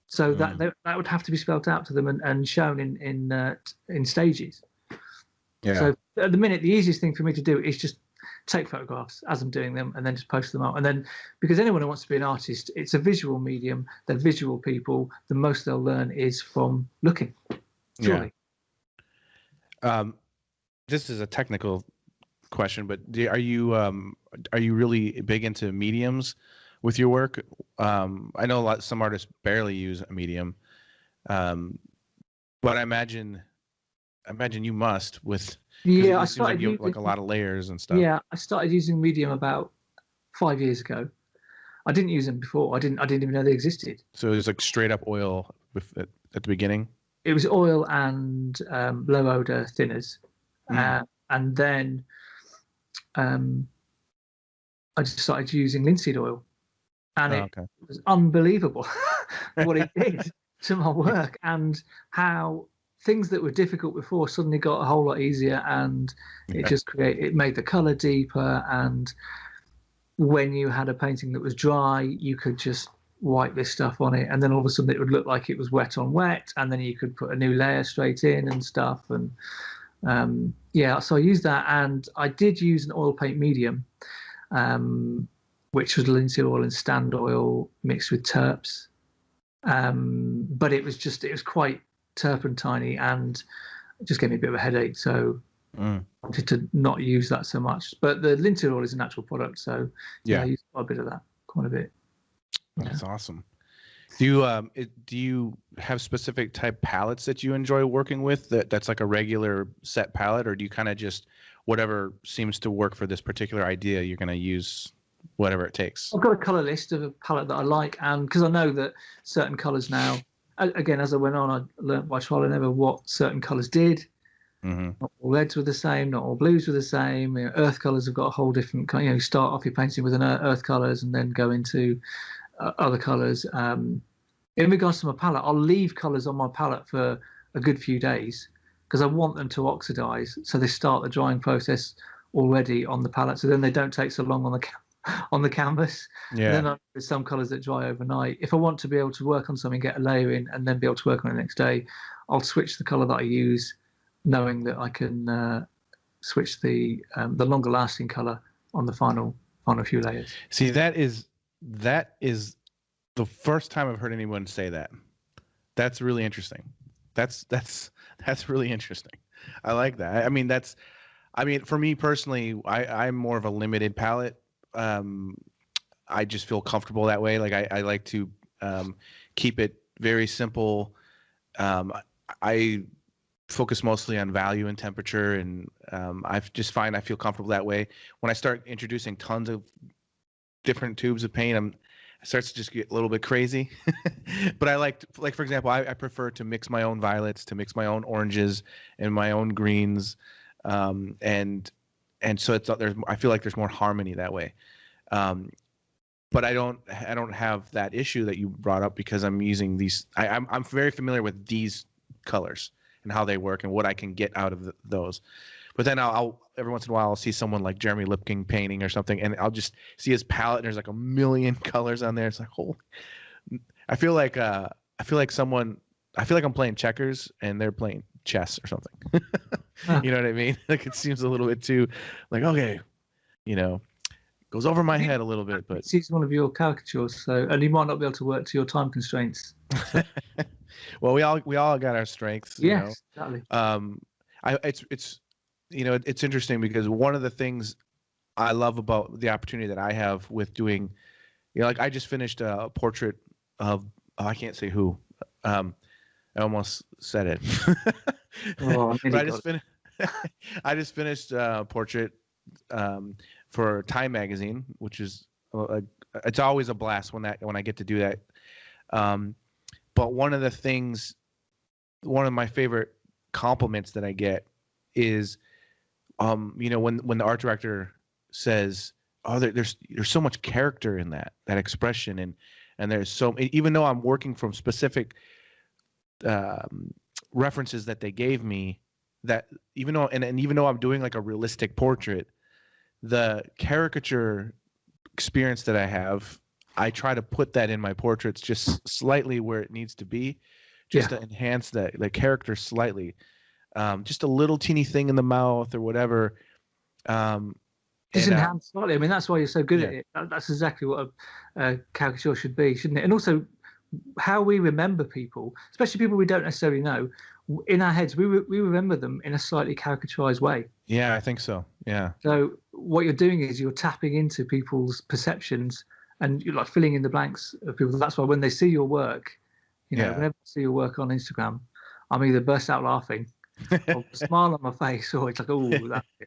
So that would have to be spelled out to them and shown in stages. Yeah. So at the minute, the easiest thing for me to do is just take photographs as I'm doing them and then just post them up. And then because anyone who wants to be an artist, it's a visual medium. They're visual people. The most they'll learn is from looking. Surely. Yeah. This is a technical question, but are you really big into mediums with your work? I know some artists barely use a medium, but I imagine you must with. Yeah, I started using like a lot of layers and stuff. Yeah, I started using medium about 5 years ago. I didn't use them before. I didn't even know they existed. So it was like straight up oil at the beginning. It was oil and low odor thinners, and then I just started using linseed oil, and it was unbelievable what it did to my work and how things that were difficult before suddenly got a whole lot easier, and it made the color deeper. And when you had a painting that was dry, you could just wipe this stuff on it, and then all of a sudden it would look like it was wet on wet, and then you could put a new layer straight in and stuff. And so I used that, and I did use an oil paint medium, which was linseed oil and stand oil mixed with terps, but it was quite turpentine and it just gave me a bit of a headache, so I wanted to not use that so much. But the linseed oil is a natural product, so I use quite a bit of that, quite a bit. That's awesome. Do you have specific type palettes that you enjoy working with that's like a regular set palette, or do you kind of just whatever seems to work for this particular idea, you're going to use whatever it takes? I've got a color list of a palette that I like, and because I know that certain colors now, again, as I went on, I learned by trial and error what certain colors did. Not all reds were the same, not all blues were the same. Earth colors have got a whole different kind. You start off your painting with an earth colors and then go into other colors. In regards to my palette, I'll leave colors on my palette for a good few days because I want them to oxidize, so they start the drying process already on the palette, so then they don't take so long on the canvas. And then there's some colors that dry overnight. If I want to be able to work on something, get a layer in, and then be able to work on it the next day, I'll switch the color that I use, knowing that I can switch the longer lasting color on the final few layers. See, that is the first time I've heard anyone say that. That's really interesting. That's really interesting. I like that. I mean, I mean, for me personally, I'm more of a limited palette. I just feel comfortable that way. Like I like to keep it very simple. I focus mostly on value and temperature, and I just find I feel comfortable that way. When I start introducing tons of different tubes of paint, it starts to just get a little bit crazy. But I like for example, I prefer to mix my own violets, to mix my own oranges and my own greens, and so I feel like there's more harmony that way. But I don't have that issue that you brought up because I'm using these. I'm very familiar with these colors and how they work and what I can get out of those. But then I'll every once in a while I'll see someone like Jeremy Lipking painting or something, and I'll just see his palette and there's like a million colors on there. It's like, holy! I feel like I'm playing checkers and they're playing chess or something. You know what I mean? Like it seems a little bit too like, okay, goes over my head a little bit. But he's one of your caricatures, and he might not be able to work to your time constraints. Well, we all got our strengths. Yes, exactly. It's interesting because one of the things I love about the opportunity that I have with doing, like I just finished a portrait of I can't say who. I almost said it. But I just finished a portrait for Time magazine, which is it's always a blast when I get to do that. But one of my favorite compliments that I get is, when the art director says, "Oh, there's so much character in that expression," and there's so, even though I'm working from specific references that they gave me, that even though I'm doing like a realistic portrait, the caricature experience that I have, I try to put that in my portraits just slightly where it needs to be, just to enhance the character slightly. Just a little teeny thing in the mouth or whatever. Just enhance slightly. I mean, that's why you're so good at it. That's exactly what a caricature should be, shouldn't it? And also, how we remember people, especially people we don't necessarily know, in our heads, we remember them in a slightly caricaturized way. Yeah, I think so. Yeah. So what you're doing is you're tapping into people's perceptions and you're like filling in the blanks of people. That's why when they see your work, whenever they see your work on Instagram, I'm either burst out laughing or a smile on my face, or it's like, oh,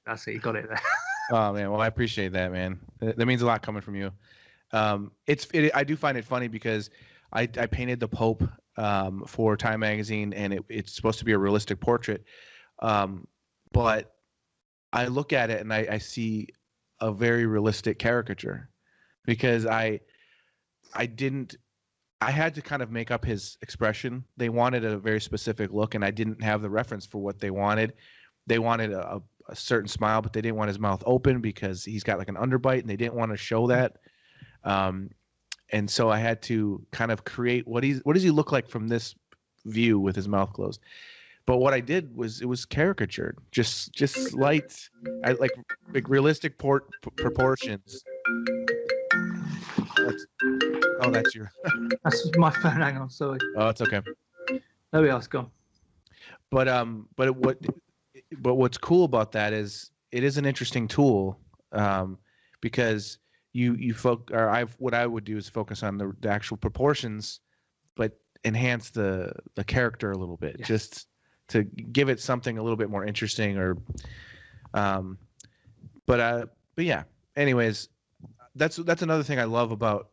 that's it, you got it there. Oh man, well I appreciate that, man. That means a lot coming from you. I do find it funny because I painted the Pope for Time magazine, and it's supposed to be a realistic portrait, but I look at it and I see a very realistic caricature because I had to kind of make up his expression. They wanted a very specific look, and I didn't have the reference for what they wanted. They wanted a certain smile, but they didn't want his mouth open because he's got like an underbite, and they didn't want to show that. And so I had to kind of create what does he look like from this view with his mouth closed. But what I did was it was caricatured, just slight, like realistic proportions. That's your. That's my phone. Hang on, sorry. Oh, it's okay. There we are. It's gone. But what's cool about that is it is an interesting tool, because what I would do is focus on the actual proportions, but enhance the character a little bit, just to give it something a little bit more interesting. Or, but yeah. Anyways, that's another thing I love about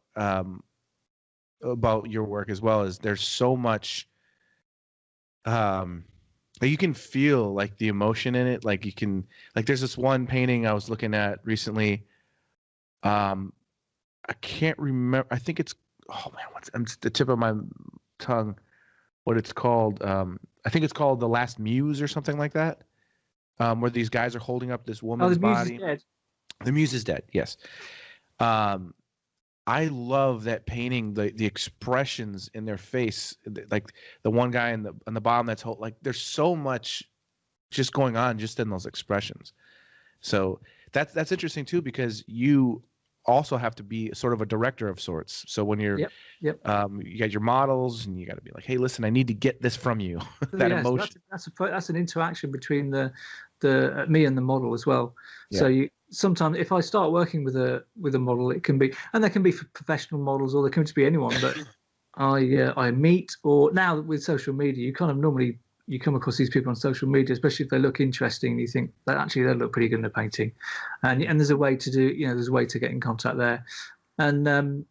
your work as well, is there's so much. You can feel like the emotion in it. Like there's this one painting I was looking at recently. I can't remember. I think it's, oh man, I'm the tip of my tongue. What it's called? I think it's called The Last Muse or something like that. Where these guys are holding up this woman's body. Muse is dead. The Muse is dead. Yes. I love that painting. The expressions in their face, like the one guy on the bottom that's like there's so much just going on just in those expressions. So that's interesting too, because you also have to be sort of a director of sorts. So when you're, Yep. you got your models, and you got to be like, hey, listen, I need to get this from you. That Yes, emotion. that's an interaction between the me and the model as well. Yeah. So sometimes if I start working with a model, it can be, and there can be for professional models, or there can just be anyone that I meet. Or now with social media, you kind of normally you come across these people on social media, especially if they look interesting. You think that actually they look pretty good in the painting, and there's a way to do, there's a way to get in contact there, and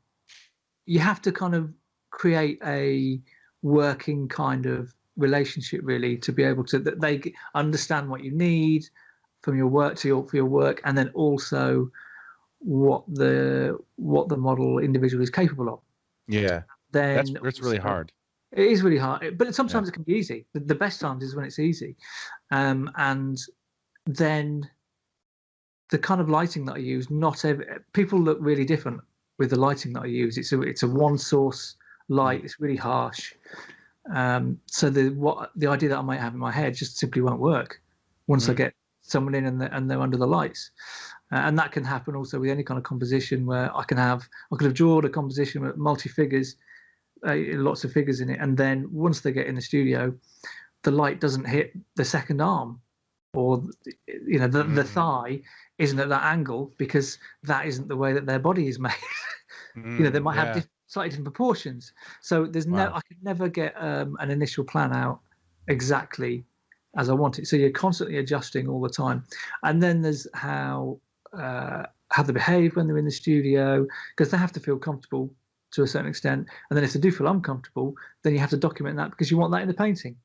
you have to kind of create a working kind of relationship, really, to be able to that they understand what you need from your work for your work, and then also what the model individual is capable of. Yeah, then that's really hard. It is really hard, but sometimes it can be easy. The best times is when it's easy, and then the kind of lighting that I use, people look really different with the lighting that I use. It's a one source light. It's really harsh. So the idea that I might have in my head just simply won't work once I get someone in and they're under the lights. And that can happen also with any kind of composition where I could have drawn a composition with multi figures, lots of figures in it, and then once they get in the studio, the light doesn't hit the second arm, or the thigh isn't at that angle because that isn't the way that their body is made. They might have slightly different proportions. So there's I could never get an initial plan out exactly as I want it. So you're constantly adjusting all the time. And then there's how they behave when they're in the studio, because they have to feel comfortable to a certain extent. And then if they do feel uncomfortable, then you have to document that because you want that in the painting.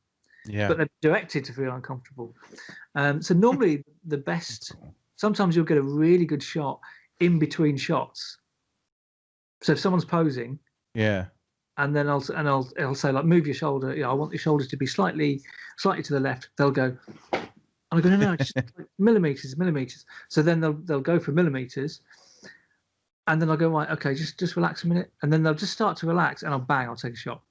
Yeah. But they're directed to feel uncomfortable. So normally the best, sometimes you'll get a really good shot in between shots. So if someone's posing, and then I'll say, like, move your shoulder. I want your shoulders to be slightly to the left. They'll go, and I go, no, just like millimeters. So then they'll go for millimeters, and then I'll go, right, okay, just relax a minute, and then they'll just start to relax, and I'll take a shot.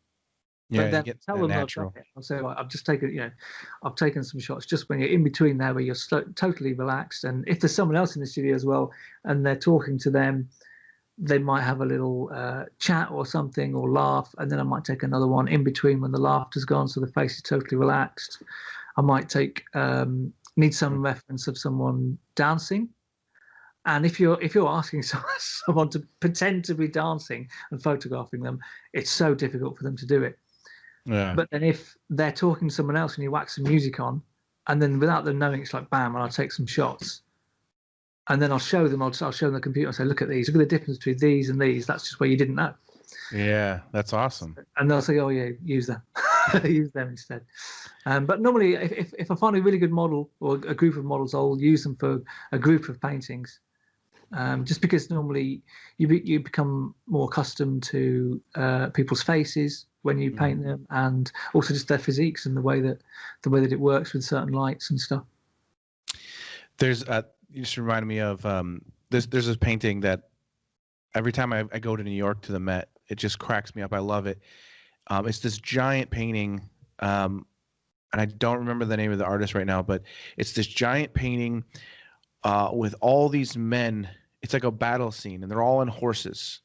Yeah, but then get tell them natural. I'll say, right, I've taken some shots just when you're in between there, where you're totally relaxed, and if there's someone else in the studio as well, and they're talking to them, they might have a little chat or something, or laugh, and then I might take another one in between when the laughter's gone, so the face is totally relaxed. I might need some reference of someone dancing, and if you're asking someone to pretend to be dancing and photographing them, it's so difficult for them to do it. Yeah. But then if they're talking to someone else and you whack some music on, and then without them knowing, it's like bam, and I'll take some shots. And then I'll show them the computer and say, look at these. Look at the difference between these and these. That's just where you didn't know. Yeah, that's awesome. And they'll say, oh, yeah, use them. Use them instead. But normally, if I find a really good model or a group of models, I'll use them for a group of paintings. Just because normally you become more accustomed to people's faces when you paint them, and also just their physiques and the way that it works with certain lights and stuff. You just reminded me of there's this painting that every time I go to New York to the Met, it just cracks me up. I love it. It's this giant painting, and I don't remember the name of the artist right now, but it's this giant painting with all these men. It's like a battle scene, and they're all on horses.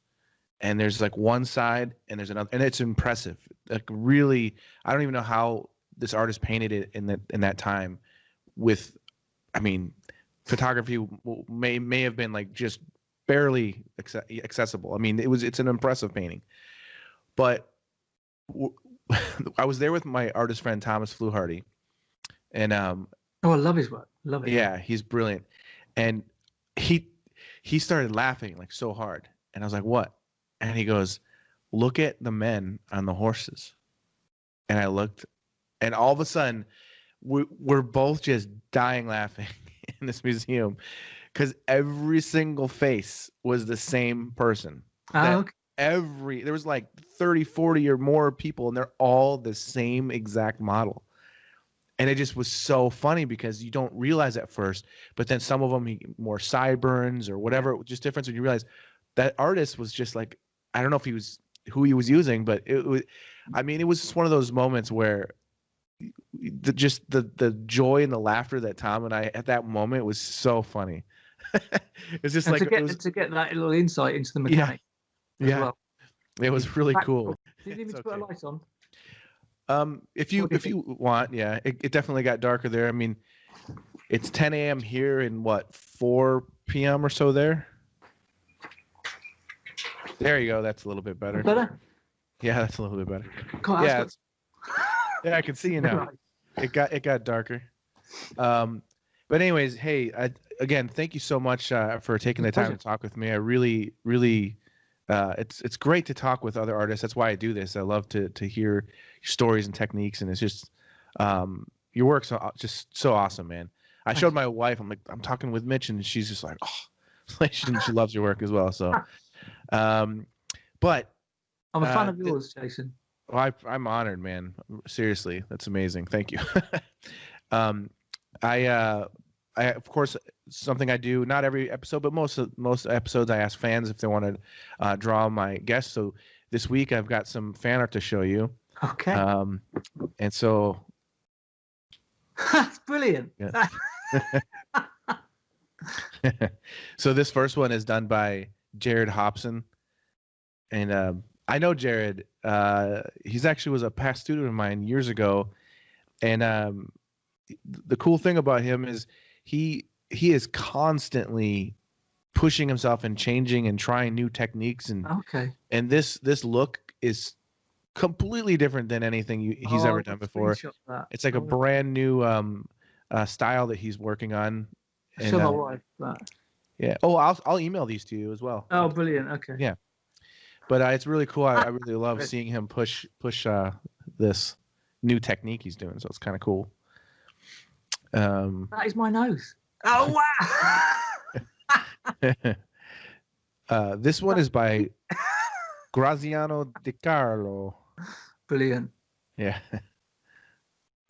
And there's like one side, and there's another, and it's impressive. Like, really, I don't even know how this artist painted it in that time. Photography may have been like just barely accessible. I mean, it's an impressive painting. But I was there with my artist friend Thomas Fluharty, and I love his work. Love it. Yeah, he's brilliant, and he started laughing like so hard, and I was like, "What?" And he goes, "Look at the men on the horses." And I looked, and all of a sudden, we're both just dying laughing in this museum, because every single face was the same person. Okay. There was like 30, 40 or more people, and they're all the same exact model. And it just was so funny because you don't realize at first, but then some of them more sideburns or whatever, just difference when you realize that artist was just like, I don't know if who he was using, but it was just one of those moments where the joy and the laughter that Tom and I at that moment was so funny. It's just And like to get that little insight into the yeah, mechanic as yeah. well. It was really cool. Do you need me to put a light on? If you want, yeah, it definitely got darker there. I mean, it's 10 a.m. here and what 4 p.m. or so there. There you go. That's a little bit better. Better? Yeah, that's a little bit better. God, Yeah, yeah, I can see you now. It got darker. But anyways, hey, again, thank you so much for taking the time to talk with me. I really, it's great to talk with other artists. That's why I do this. I love to hear your stories and techniques, and it's just your work's just so awesome, man. I showed my wife. I'm like, I'm talking with Mitch, and she's just like, oh, she loves your work as well. So, but I'm a fan of yours, Jason. Well, I'm honored, man. Seriously, that's amazing. Thank you. I of course, something I do not every episode, but most episodes I ask fans if they want to draw my guests. So this week I've got some fan art to show you. Okay. And so that's brilliant. Yeah. So this first one is done by Jared Hobson, and I know Jared. He's actually was a past student of mine years ago, and the cool thing about him is he is constantly pushing himself and changing and trying new techniques, and and this look is completely different than anything he's ever done before. It's like a brand new style that he's working on. And, show my wife that. Yeah. Oh, I'll email these to you as well. Oh, brilliant. Okay. Yeah. But it's really cool. I really love seeing him push this new technique he's doing. So it's kind of cool. That is my nose. Oh wow! This one is by Graziano Di Carlo. Brilliant. Yeah.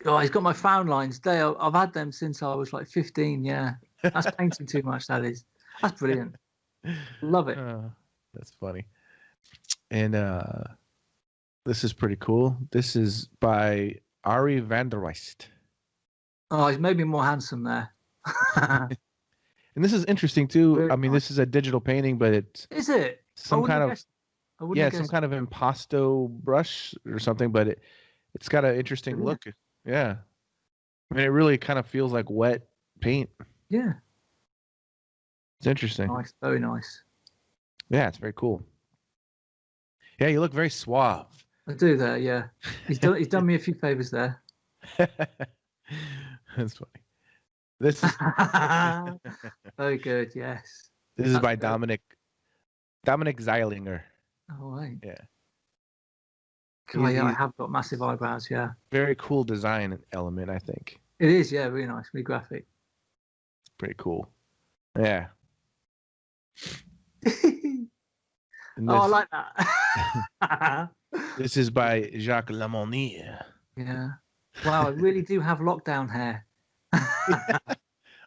Oh, he's got my found lines. I've had them since I was like 15. Yeah, that's painting too much. That is. That's brilliant. Love it. That's funny. And this is pretty cool. This is by Ari van der Weist. Oh, he's made me more handsome there. And this is interesting too. Very nice. This is a digital painting, but it's some kind of impasto brush or something, but it's got an interesting look. Yeah. I mean, it really kind of feels like wet paint. Yeah. It's interesting. Nice, very nice. Yeah, it's very cool. Yeah, you look very suave. I do there, yeah. He's done me a few favors there. That's funny. This is very good, yes. This is by Dominic Zeilinger. Oh, right. Yeah. Cool, yeah, I have got massive eyebrows, yeah. Very cool design element, I think. It is, yeah, really nice, really graphic. It's pretty cool. Yeah. I like that. This is by Jacques Lamonnier. Yeah. Wow, I really do have lockdown hair.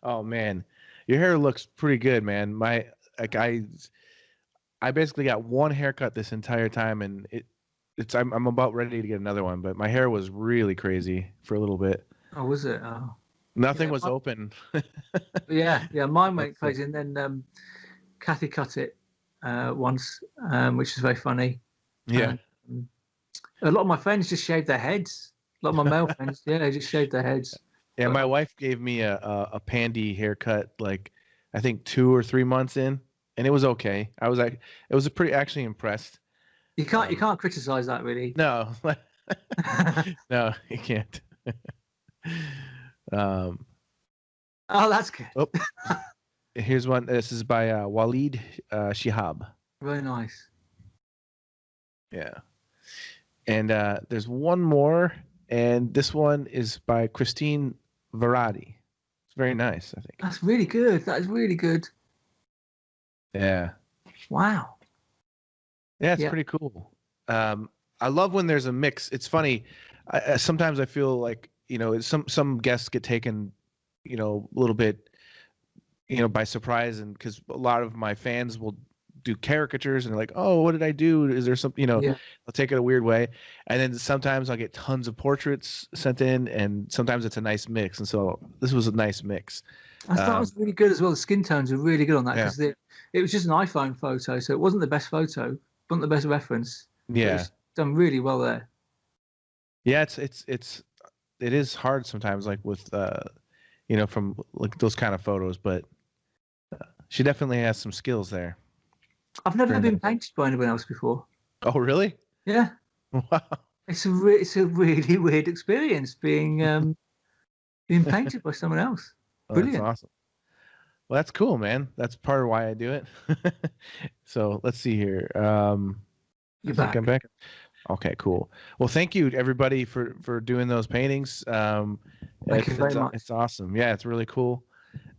Oh man, your hair looks pretty good, man. I basically got one haircut this entire time, and I'm about ready to get another one. But my hair was really crazy for a little bit. Oh, was it? Oh. Nothing was open. yeah, mine went crazy, and then Kathy cut it once, which is very funny. Yeah. A lot of my friends just shaved their heads. A lot of my male friends, they just shaved their heads. Yeah, my wife gave me a pandy haircut, like I think 2 or 3 months in, and it was okay. I was pretty actually impressed. You can't criticize that really. No, no, you can't. Oh, that's good. Oh, here's one. This is by Waleed Shihab. Very nice. Yeah, and there's one more, and this one is by Christine Varadi. It's very nice, I think. That's really good. That is really good. Yeah. Wow. Yeah, it's pretty cool. I love when there's a mix. It's funny. Sometimes I feel like, some guests get taken, a little bit, by surprise, and because a lot of my fans will do caricatures and they're like, oh, what did I do? Is there something, I'll take it a weird way. And then sometimes I'll get tons of portraits sent in, and sometimes it's a nice mix. And so this was a nice mix. I thought it was really good as well. The skin tones are really good on that because it was just an iPhone photo, so it wasn't the best photo, wasn't the best reference. Yeah, it's done really well there. Yeah, it is hard sometimes, like with from like those kind of photos, but she definitely has some skills there. I've never been painted by anyone else before. Oh, really? Yeah. Wow. It's a really weird experience being painted by someone else. Brilliant. That's awesome. Well, that's cool, man. That's part of why I do it. So let's see here. You're back. I'm back. Okay, cool. Well, thank you everybody for doing those paintings. Thank you very much. It's awesome. Yeah, it's really cool.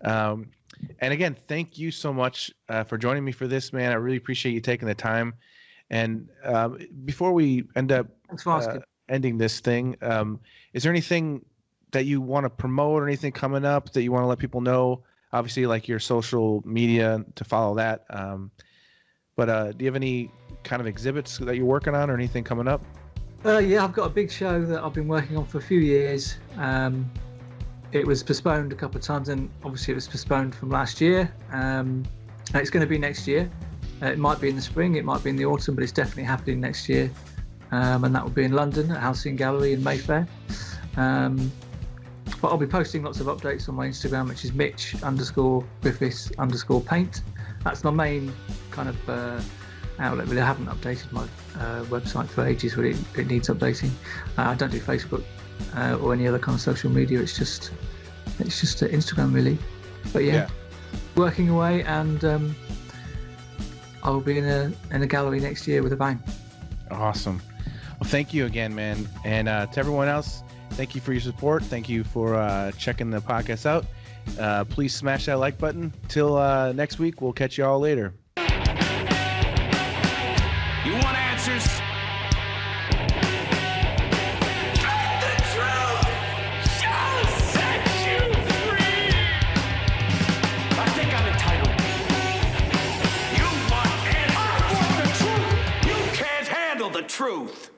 And again, thank you so much for joining me for this, man. I really appreciate you taking the time. And before we end up ending this thing, is there anything that you want to promote or anything coming up that you want to let people know? Obviously, like your social media to follow that. But do you have any kind of exhibits that you're working on or anything coming up? Yeah, I've got a big show that I've been working on for a few years. It was postponed a couple of times, and obviously it was postponed from last year. It's going to be next year. It might be in the spring, it might be in the autumn, but it's definitely happening next year. And that will be in London at Halcyon Gallery in Mayfair. But I'll be posting lots of updates on my Instagram, which is Mitch_Griffiths_paint. That's my main kind of outlet. Really, I haven't updated my website for ages. Really, it needs updating. I don't do Facebook or any other kind of social media. It's just Instagram, really. But yeah. Working away, and I will be in a gallery next year with a bang. Awesome. Well, thank you again, man. And to everyone else, thank you for your support. Thank you for checking the podcast out. Please smash that like button. Till next week, we'll catch you all later. You want answers? Find the truth shall set you free. I think I'm entitled. You want answers? I want the truth. You can't handle the truth.